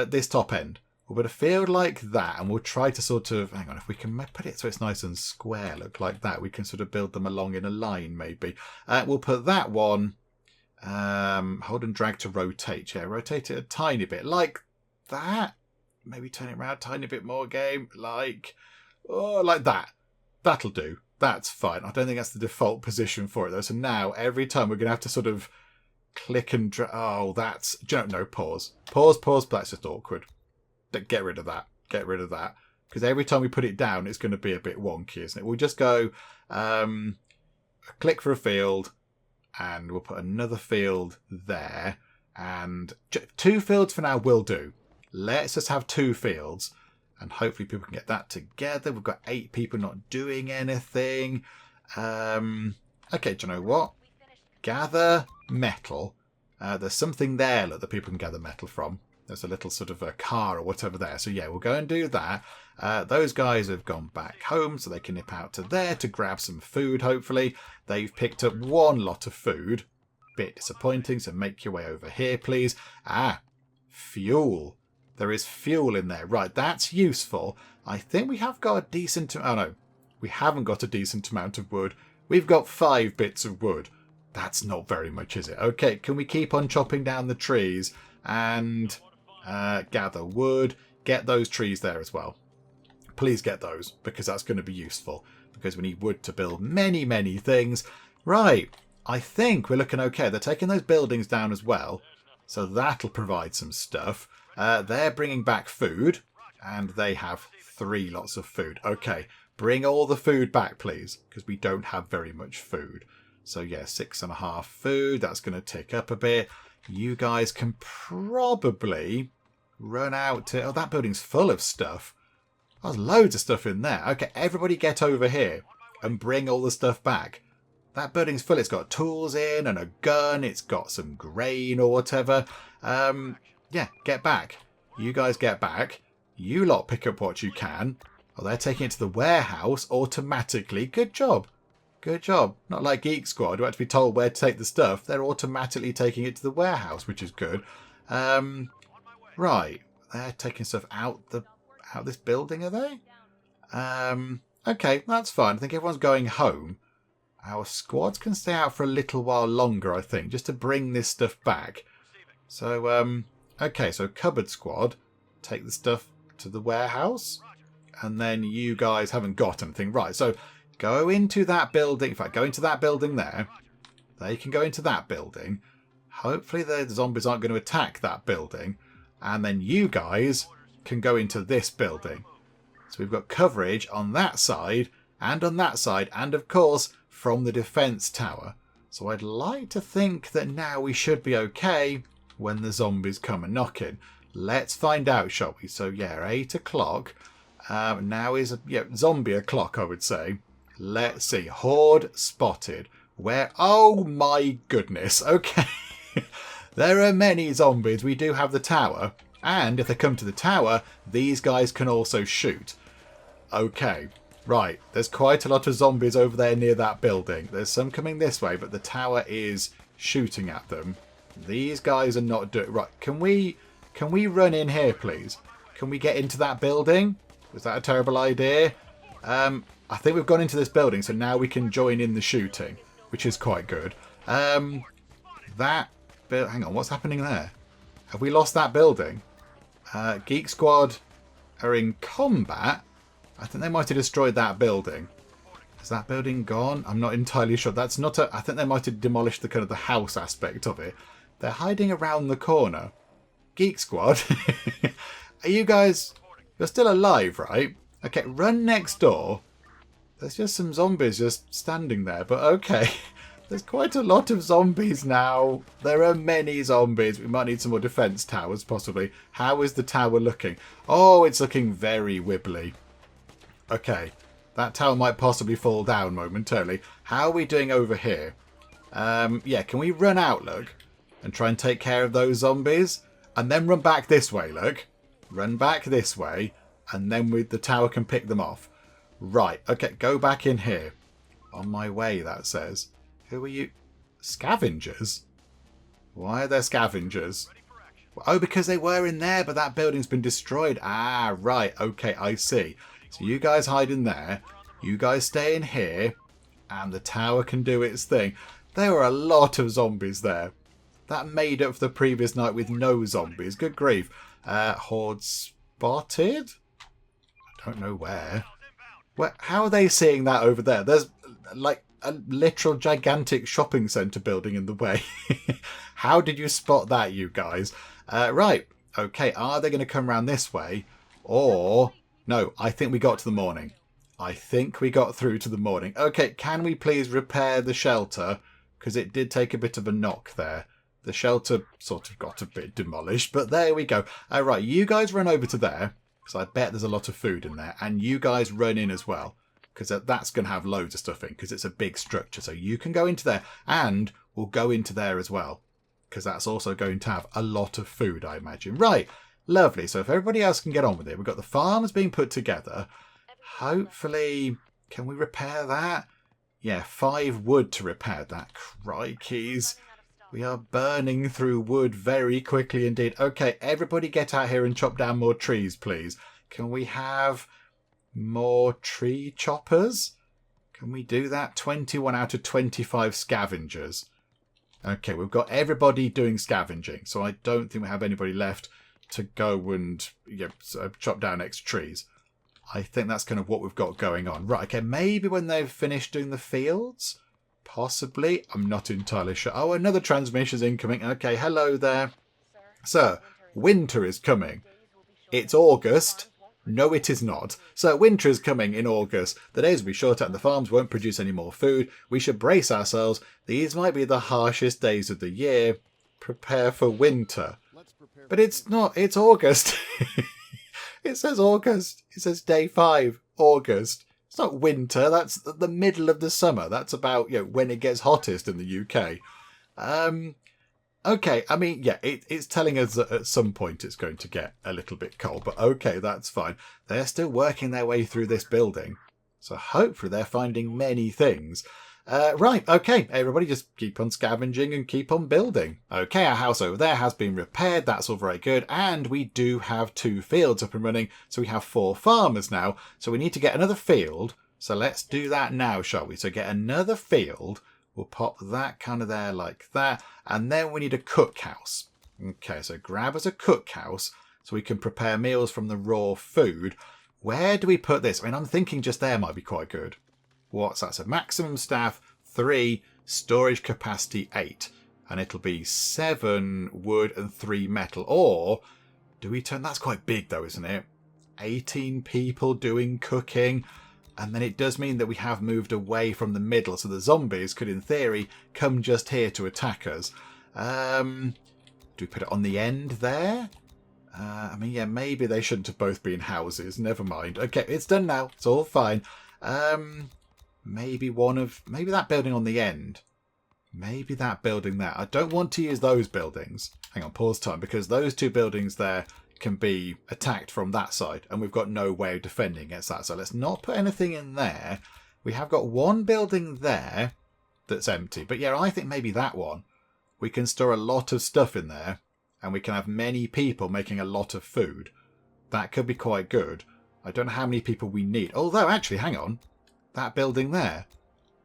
this top end. We'll put a field like that, and we'll try to sort of, hang on, if we can put it so it's nice and square, look like that, we can sort of build them along in a line, maybe. We'll put that one, hold and drag to rotate. Yeah, rotate it a tiny bit, like that. Maybe turn it around a tiny bit more, game, like that. That'll do. That's fine. I don't think that's the default position for it, though. So now, every time we're going to have to sort of click and drag. Oh, that's, no, pause. Pause, that's just awkward. Get rid of that. Get rid of that. Because every time we put it down, it's going to be a bit wonky, isn't it? We'll just go click for a field, and we'll put another field there. And 2 fields for now will do. Let's just have 2 fields, and hopefully people can get that together. We've got 8 people not doing anything. Okay, do you know what? Gather metal. There's something there, look, that people can gather metal from. There's a little sort of a car or whatever there. So yeah, we'll go and do that. Those guys have gone back home, so they can nip out to there to grab some food, hopefully. They've picked up 1 lot of food. Bit disappointing, so make your way over here, please. Fuel. There is fuel in there. Right, that's useful. I think we have got a decent... Oh, no. We haven't got a decent amount of wood. We've got 5 bits of wood. That's not very much, is it? Okay, can we keep on chopping down the trees and... gather wood, get those trees there as well. Please get those, because that's going to be useful, because we need wood to build many, many things. Right, I think we're looking okay. They're taking those buildings down as well, so that'll provide some stuff. They're bringing back food, and they have 3 lots of food. Okay, bring all the food back, please, because we don't have very much food. So yeah, 6.5 food, that's going to tick up a bit. You guys can probably... run out to... Oh, that building's full of stuff. There's loads of stuff in there. Okay, everybody get over here and bring all the stuff back. That building's full. It's got tools in and a gun. It's got some grain or whatever. Yeah, get back. You guys get back. You lot pick up what you can. Oh, they're taking it to the warehouse automatically. Good job. Good job. Not like Geek Squad, who had to be told where to take the stuff. They're automatically taking it to the warehouse, which is good. Right, they're taking stuff out this building, are they? Okay, that's fine. I think everyone's going home. Our squads can stay out for a little while longer, I think, just to bring this stuff back. So, okay, so cupboard squad, take the stuff to the warehouse. And then you guys haven't got anything. Right, so go into that building. In fact, go into that building there. They can go into that building. Hopefully the zombies aren't going to attack that building. And then you guys can go into this building. So we've got coverage on that side and on that side. And of course, from the defence tower. So I'd like to think that now we should be okay when the zombies come and knock in. Let's find out, shall we? So yeah, 8 o'clock. Now is zombie o'clock, I would say. Let's see. Horde spotted. Where? Oh my goodness. Okay. There are many zombies. We do have the tower. And if they come to the tower, these guys can also shoot. Okay. Right. There's quite a lot of zombies over there near that building. There's some coming this way, but the tower is shooting at them. These guys are not doing... Right. Can we run in here, please? Can we get into that building? Was that a terrible idea? I think we've gone into this building, so now we can join in the shooting, which is quite good. Hang on, what's happening there? Have we lost that building? Geek Squad are in combat. I think they might have destroyed that building. Is that building gone? I'm not entirely sure. That's not a... I think they might have demolished the kind of the house aspect of it. They're hiding around the corner. Geek Squad, are you guys... You're still alive, right? Okay, run next door. There's just some zombies just standing there, but okay. There's quite a lot of zombies now. There are many zombies. We might need some more defense towers, possibly. How is the tower looking? Oh, it's looking very wibbly. Okay, that tower might possibly fall down momentarily. How are we doing over here? Yeah, can we run out, look, and try and take care of those zombies? And then run back this way, look. Run back this way, and then the tower can pick them off. Right, okay, go back in here. On my way, that says. Who are you? Scavengers? Why are there scavengers? Oh, because they were in there, but that building's been destroyed. Ah, right, okay, I see. So you guys hide in there. You guys stay in here, and the tower can do its thing. There were a lot of zombies there. That made up for the previous night with no zombies. Good grief. Hordes spotted? I don't know where. How are they seeing that over there? There's like a literal gigantic shopping centre building in the way. How did you spot that, you guys? Right. Okay, are they going to come around this way? Or... No, I think we got to the morning. I think we got through to the morning. Okay, can we please repair the shelter? Because it did take a bit of a knock there. The shelter sort of got a bit demolished, but there we go. All right, you guys run over to there, because I bet there's a lot of food in there. And you guys run in as well, because that's going to have loads of stuff in, because it's a big structure. So you can go into there, and we'll go into there as well, because that's also going to have a lot of food, I imagine. Right, lovely. So if everybody else can get on with it, we've got the farms being put together. Hopefully, can we repair that? Yeah, 5 wood to repair that. Crikeys. We are burning through wood very quickly indeed. Okay, everybody get out here and chop down more trees, please. Can we have more tree choppers? Can we do that? 21 out of 25 scavengers. Okay, we've got everybody doing scavenging, so I don't think we have anybody left to go and chop down extra trees. I think that's kind of what we've got going on. Right, okay, maybe when they've finished doing the fields? Possibly. I'm not entirely sure. Oh, another transmission's incoming. Okay, hello there. Sir, winter is coming. It's August. No, it is not. So winter is coming in August. The days will be shorter and the farms won't produce any more food. We should brace ourselves. These might be the harshest days of the year. Prepare for winter. But it's not. It's August. It says August. It says day 5, August. It's not winter. That's the middle of the summer. That's about when it gets hottest in the UK. Okay, I mean, yeah, it's telling us that at some point it's going to get a little bit cold, but okay, that's fine. They're still working their way through this building, so hopefully they're finding many things. Right, okay, everybody just keep on scavenging and keep on building. Okay, our house over there has been repaired, that's all very good, and we do have 2 fields up and running, so we have 4 farmers now, so we need to get another field, so let's do that now, shall we? So get another field, we'll pop that kind of there like that, and then we need a cookhouse. Okay, so grab us a cookhouse, so we can prepare meals from the raw food. Where do we put this? I mean, I'm thinking just there might be quite good. What's that? So maximum staff 3, storage capacity 8, and it'll be 7 wood and 3 metal. Or do we turn? That's quite big though, isn't it? 18 people doing cooking, and then it does mean that we have moved away from the middle, so the zombies could, in theory, come just here to attack us. Do we put it on the end there? I mean, yeah, maybe they shouldn't have both been houses. Never mind. Okay, it's done now. It's all fine. Maybe that building on the end. Maybe that building there. I don't want to use those buildings. Hang on, pause time, because those 2 buildings there can be attacked from that side, and we've got no way of defending against that. So let's not put anything in there. We have got 1 building there that's empty. But yeah, I think maybe that one. We can store a lot of stuff in there, and we can have many people making a lot of food. That could be quite good. I don't know how many people we need. Although, actually, hang on. That building there.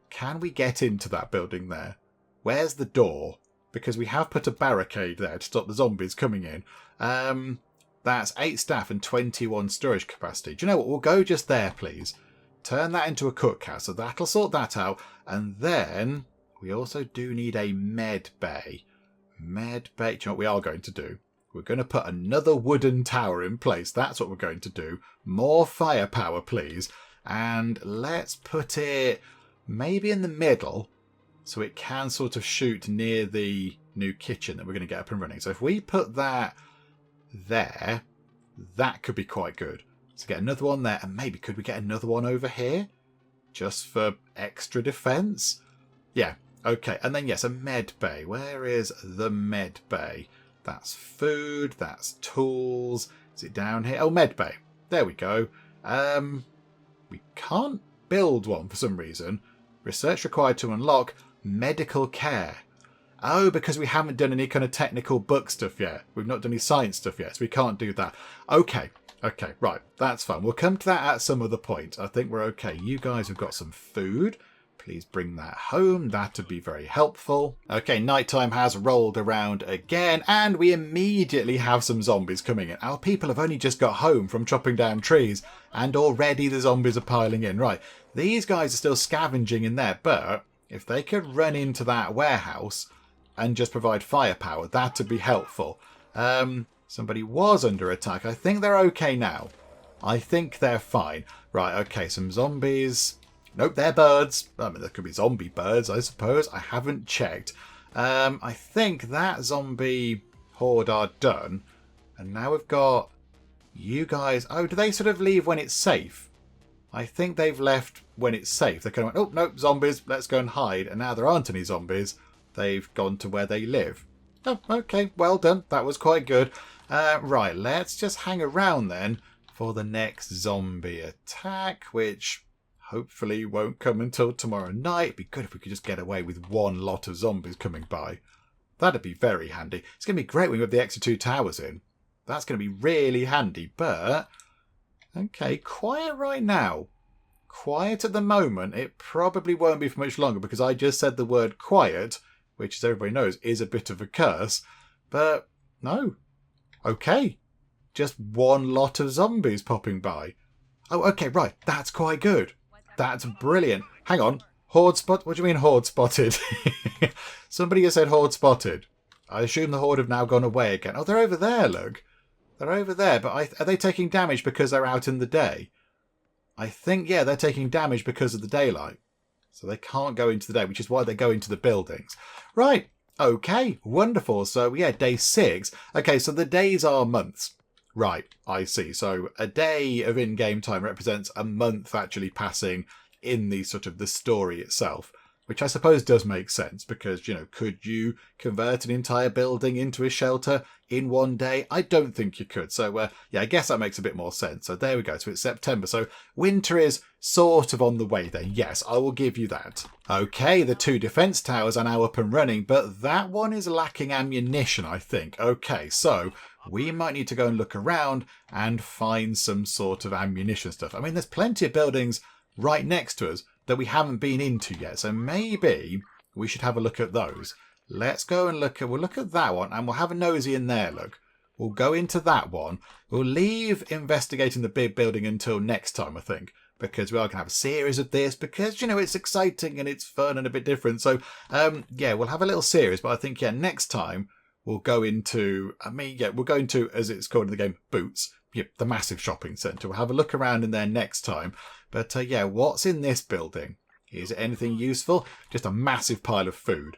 Can we get into that building there? Where's the door? Because we have put a barricade there to stop the zombies coming in. That's 8 staff and 21 storage capacity. Do you know what? We'll go just there, please. Turn that into a cookhouse. So that'll sort that out. And then we also do need a med bay. Med bay. Do you know what we are going to do? We're going to put another wooden tower in place. That's what we're going to do. More firepower, please. And let's put it maybe in the middle so it can sort of shoot near the new kitchen that we're going to get up and running. So if we put that there, that could be quite good. So get another one there, and maybe could we get another one over here just for extra defense? Yeah, okay. And then, yes, a med bay. Where is the med bay? That's food, that's tools. Is it down here? Oh, med bay. There we go. We can't build one for some reason. Research required to unlock medical care. Oh, because we haven't done any kind of technical book stuff yet. We've not done any science stuff yet, so we can't do that. Okay, right. That's fine. We'll come to that at some other point. I think we're okay. You guys have got some food. Please bring that home. That would be very helpful. Okay, nighttime has rolled around again, and we immediately have some zombies coming in. Our people have only just got home from chopping down trees, and already the zombies are piling in. Right, these guys are still scavenging in there, but if they could run into that warehouse and just provide firepower, that would be helpful. Somebody was under attack. I think they're okay now. I think they're fine. Right, okay, some zombies. Nope, they're birds. I mean, there could be zombie birds, I suppose. I haven't checked. I think that zombie horde are done. And now we've got you guys. Oh, do they sort of leave when it's safe? I think they've left when it's safe. They kind of went, oh, no, zombies, let's go and hide. And now there aren't any zombies. They've gone to where they live. Oh, okay, well done. That was quite good. Right, let's just hang around then for the next zombie attack, which hopefully won't come until tomorrow night. It'd be good if we could just get away with one lot of zombies coming by. That'd be very handy. It's going to be great when we have the extra 2 towers in. That's going to be really handy, but okay, quiet right now. Quiet at the moment. It probably won't be for much longer because I just said the word quiet, which, as everybody knows, is a bit of a curse. But no. Okay. Just one lot of zombies popping by. Oh, okay, right. That's quite good. That's brilliant. Hang on. Horde spot? What do you mean horde spotted? Somebody has said horde spotted. I assume the horde have now gone away again. Oh, they're over there, look. They're over there, but are they taking damage because they're out in the day? I think, yeah, they're taking damage because of the daylight. So they can't go into the day, which is why they go into the buildings. Right. Okay. Wonderful. So, yeah, day 6. Okay, so the days are months. Right. I see. So a day of in-game time represents a month actually passing in the sort of the story itself, which I suppose does make sense because, you know, could you convert an entire building into a shelter in one day? I don't think you could. So, yeah, I guess that makes a bit more sense. So there we go. So it's September. So winter is sort of on the way then. Yes, I will give you that. Okay, the 2 defense towers are now up and running, but that one is lacking ammunition, I think. Okay, so we might need to go and look around and find some sort of ammunition stuff. I mean, there's plenty of buildings right next to us that we haven't been into yet. So maybe we should have a look at those. Let's go and we'll look at that one and we'll have a nosy in there, look. We'll go into that one. We'll leave investigating the big building until next time, I think, because we are going to have a series of this because, you know, it's exciting and it's fun and a bit different. So, yeah, we'll have a little series, but I think, yeah, next time we'll go into, we'll go into, as it's called in the game, Boots. Yep, the massive shopping centre. We'll have a look around in there next time. But, yeah, what's in this building? Is it anything useful? Just a massive pile of food.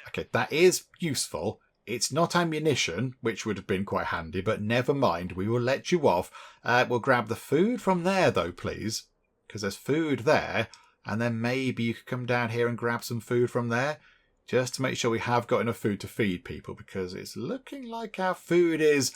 Okay, that is useful. It's not ammunition, which would have been quite handy, but never mind. We will let you off. We'll grab the food from there, though, please. Because there's food there. And then maybe you could come down here and grab some food from there. Just to make sure we have got enough food to feed people. Because it's looking like our food is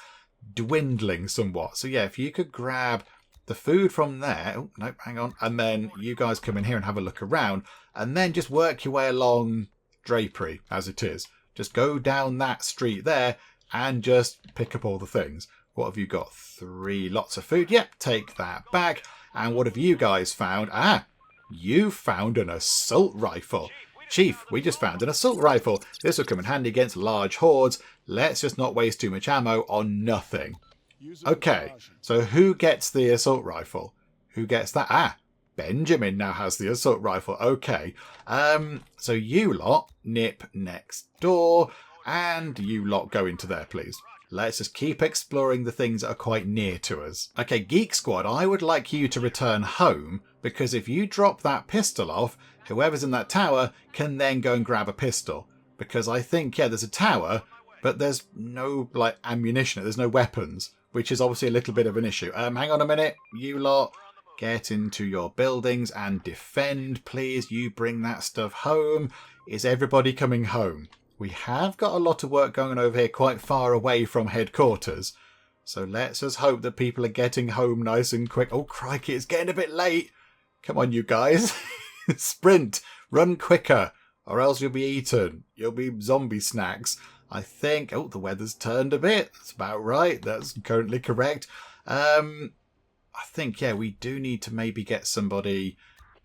dwindling somewhat. So, yeah, if you could grab the food from there. Oh, no, hang on. And then you guys come in here and have a look around. And then just work your way along Drapery, as it is. Just go down that street there and just pick up all the things. What have you got? 3 lots of food. Yep, take that back. And what have you guys found? You found an assault rifle. Chief, we just found an assault rifle. This will come in handy against large hordes. Let's just not waste too much ammo on nothing. Okay, so who gets the assault rifle? Who gets that? Benjamin now has the assault rifle. Okay, so you lot nip next door, and you lot go into there, please. Let's just keep exploring the things that are quite near to us. Okay, Geek Squad, I would like you to return home, because if you drop that pistol off, whoever's in that tower can then go and grab a pistol. Because I think, yeah, there's a tower, but there's no, like, ammunition. There's no weapons, which is obviously a little bit of an issue. Hang on a minute. You lot, get into your buildings and defend, please. You bring that stuff home. Is everybody coming home? We have got a lot of work going on over here quite far away from headquarters. So let's just hope that people are getting home nice and quick. Oh, crikey, it's getting a bit late. Come on, you guys. Sprint. Run quicker, or else you'll be eaten. You'll be zombie snacks. I think... Oh, the weather's turned a bit. That's about right. That's currently correct. I think, yeah, we do need to maybe get somebody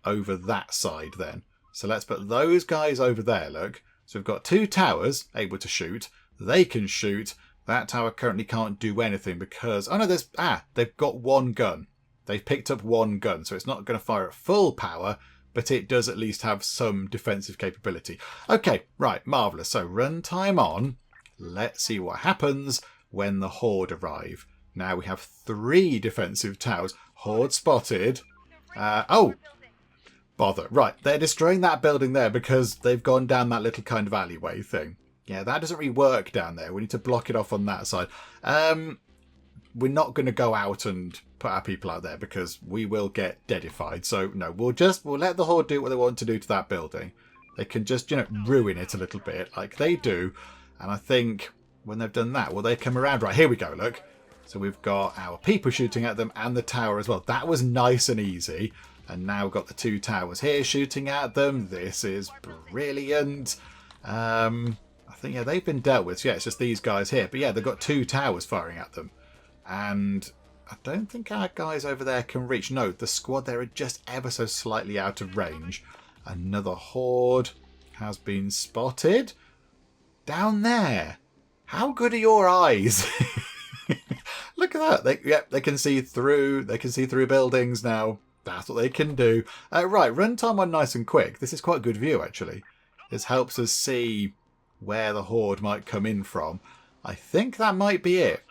over that side then. So let's put those guys over there, look. So we've got 2 towers able to shoot. They can shoot. That tower currently can't do anything because... Oh, no, there's... they've got 1 gun. They've picked up 1 gun, so it's not going to fire at full power, but it does at least have some defensive capability. Okay, right, marvellous. So runtime on. Let's see what happens when the horde arrive. Now we have 3 defensive towers. Horde spotted. Oh! Bother. Right, they're destroying that building there because they've gone down that little kind of alleyway thing. Yeah, that doesn't really work down there. We need to block it off on that side. We're not going to go out and put our people out there because we will get deadified. So, no, we'll let the horde do what they want to do to that building. They can just, ruin it a little bit like they do. And I think when they've done that, will they come around? Right, here we go, look. So we've got our people shooting at them and the tower as well. That was nice and easy. And now we've got the 2 towers here shooting at them. This is brilliant. I think, yeah, they've been dealt with. So, yeah, it's just these guys here. But, yeah, they've got 2 towers firing at them. And I don't think our guys over there can reach. No, the squad there are just ever so slightly out of range. Another horde has been spotted. Down there. How good are your eyes? Look at that. They can see through. They can see through buildings now. That's what they can do. Right, runtime on nice and quick. This is quite a good view, actually. This helps us see where the horde might come in from. I think that might be it.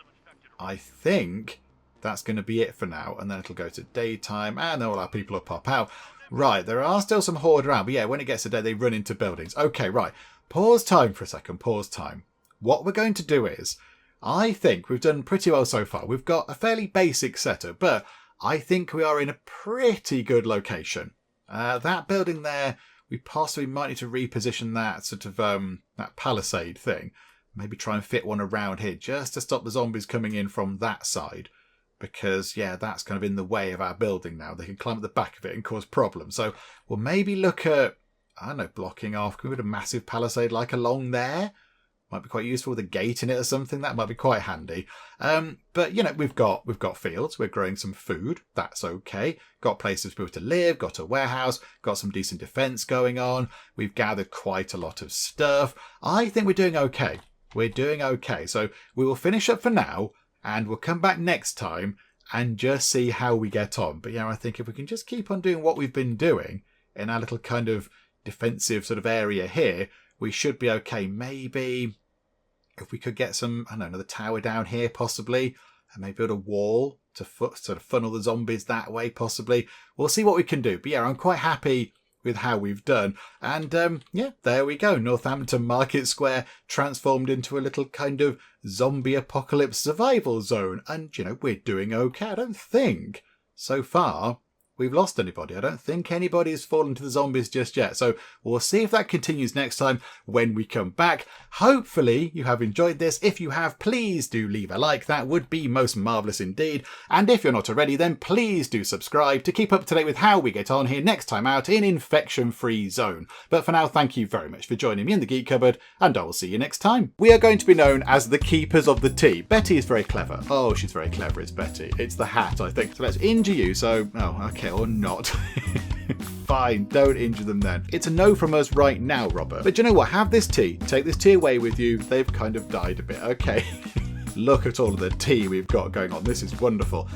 I think that's going to be it for now. And then it'll go to daytime, and then all our people will pop out. Right, there are still some horde around. But yeah, when it gets to day, they run into buildings. Okay, right. Pause time for a second. Pause time. What we're going to do is, I think we've done pretty well so far. We've got a fairly basic setup, but I think we are in a pretty good location. That building there, we possibly might need to reposition that sort of that palisade thing. Maybe try and fit one around here just to stop the zombies coming in from that side. Because, yeah, that's kind of in the way of our building now. They can climb at the back of it and cause problems. So we'll maybe look at, I don't know, blocking off. Can we put a massive palisade like along there? Might be quite useful with a gate in it or something. That might be quite handy. But, we've got fields. We're growing some food. That's okay. Got places for people to live. Got a warehouse. Got some decent defence going on. We've gathered quite a lot of stuff. I think we're doing okay. We're doing okay. So we will finish up for now. And we'll come back next time and just see how we get on. But, I think if we can just keep on doing what we've been doing in our little kind of defensive sort of area here, we should be okay. Maybe if we could get some, I don't know, another tower down here possibly, and maybe build a wall to sort of funnel the zombies that way possibly. We'll see what we can do. But I'm quite happy with how we've done. And there we go. Northampton Market Square transformed into a little kind of zombie apocalypse survival zone. And, we're doing okay. I don't think so far we've lost anybody. I don't think anybody's fallen to the zombies just yet. So we'll see if that continues next time when we come back. Hopefully you have enjoyed this. If you have, please do leave a like. That would be most marvellous indeed. And if you're not already, then please do subscribe to keep up to date with how we get on here next time out in Infection-Free Zone. But for now, thank you very much for joining me in the Geek Cupboard, and I will see you next time. We are going to be known as the Keepers of the Tea. Betty is very clever. Oh, she's very clever, it's Betty. It's the hat, I think. So let's injure you, so... Oh, okay, or not. Fine, don't injure them then. It's a no from us right now, Robert. But you know what? Have this tea. Take this tea away with you. They've kind of died a bit. Okay. Look at all of the tea we've got going on. This is wonderful.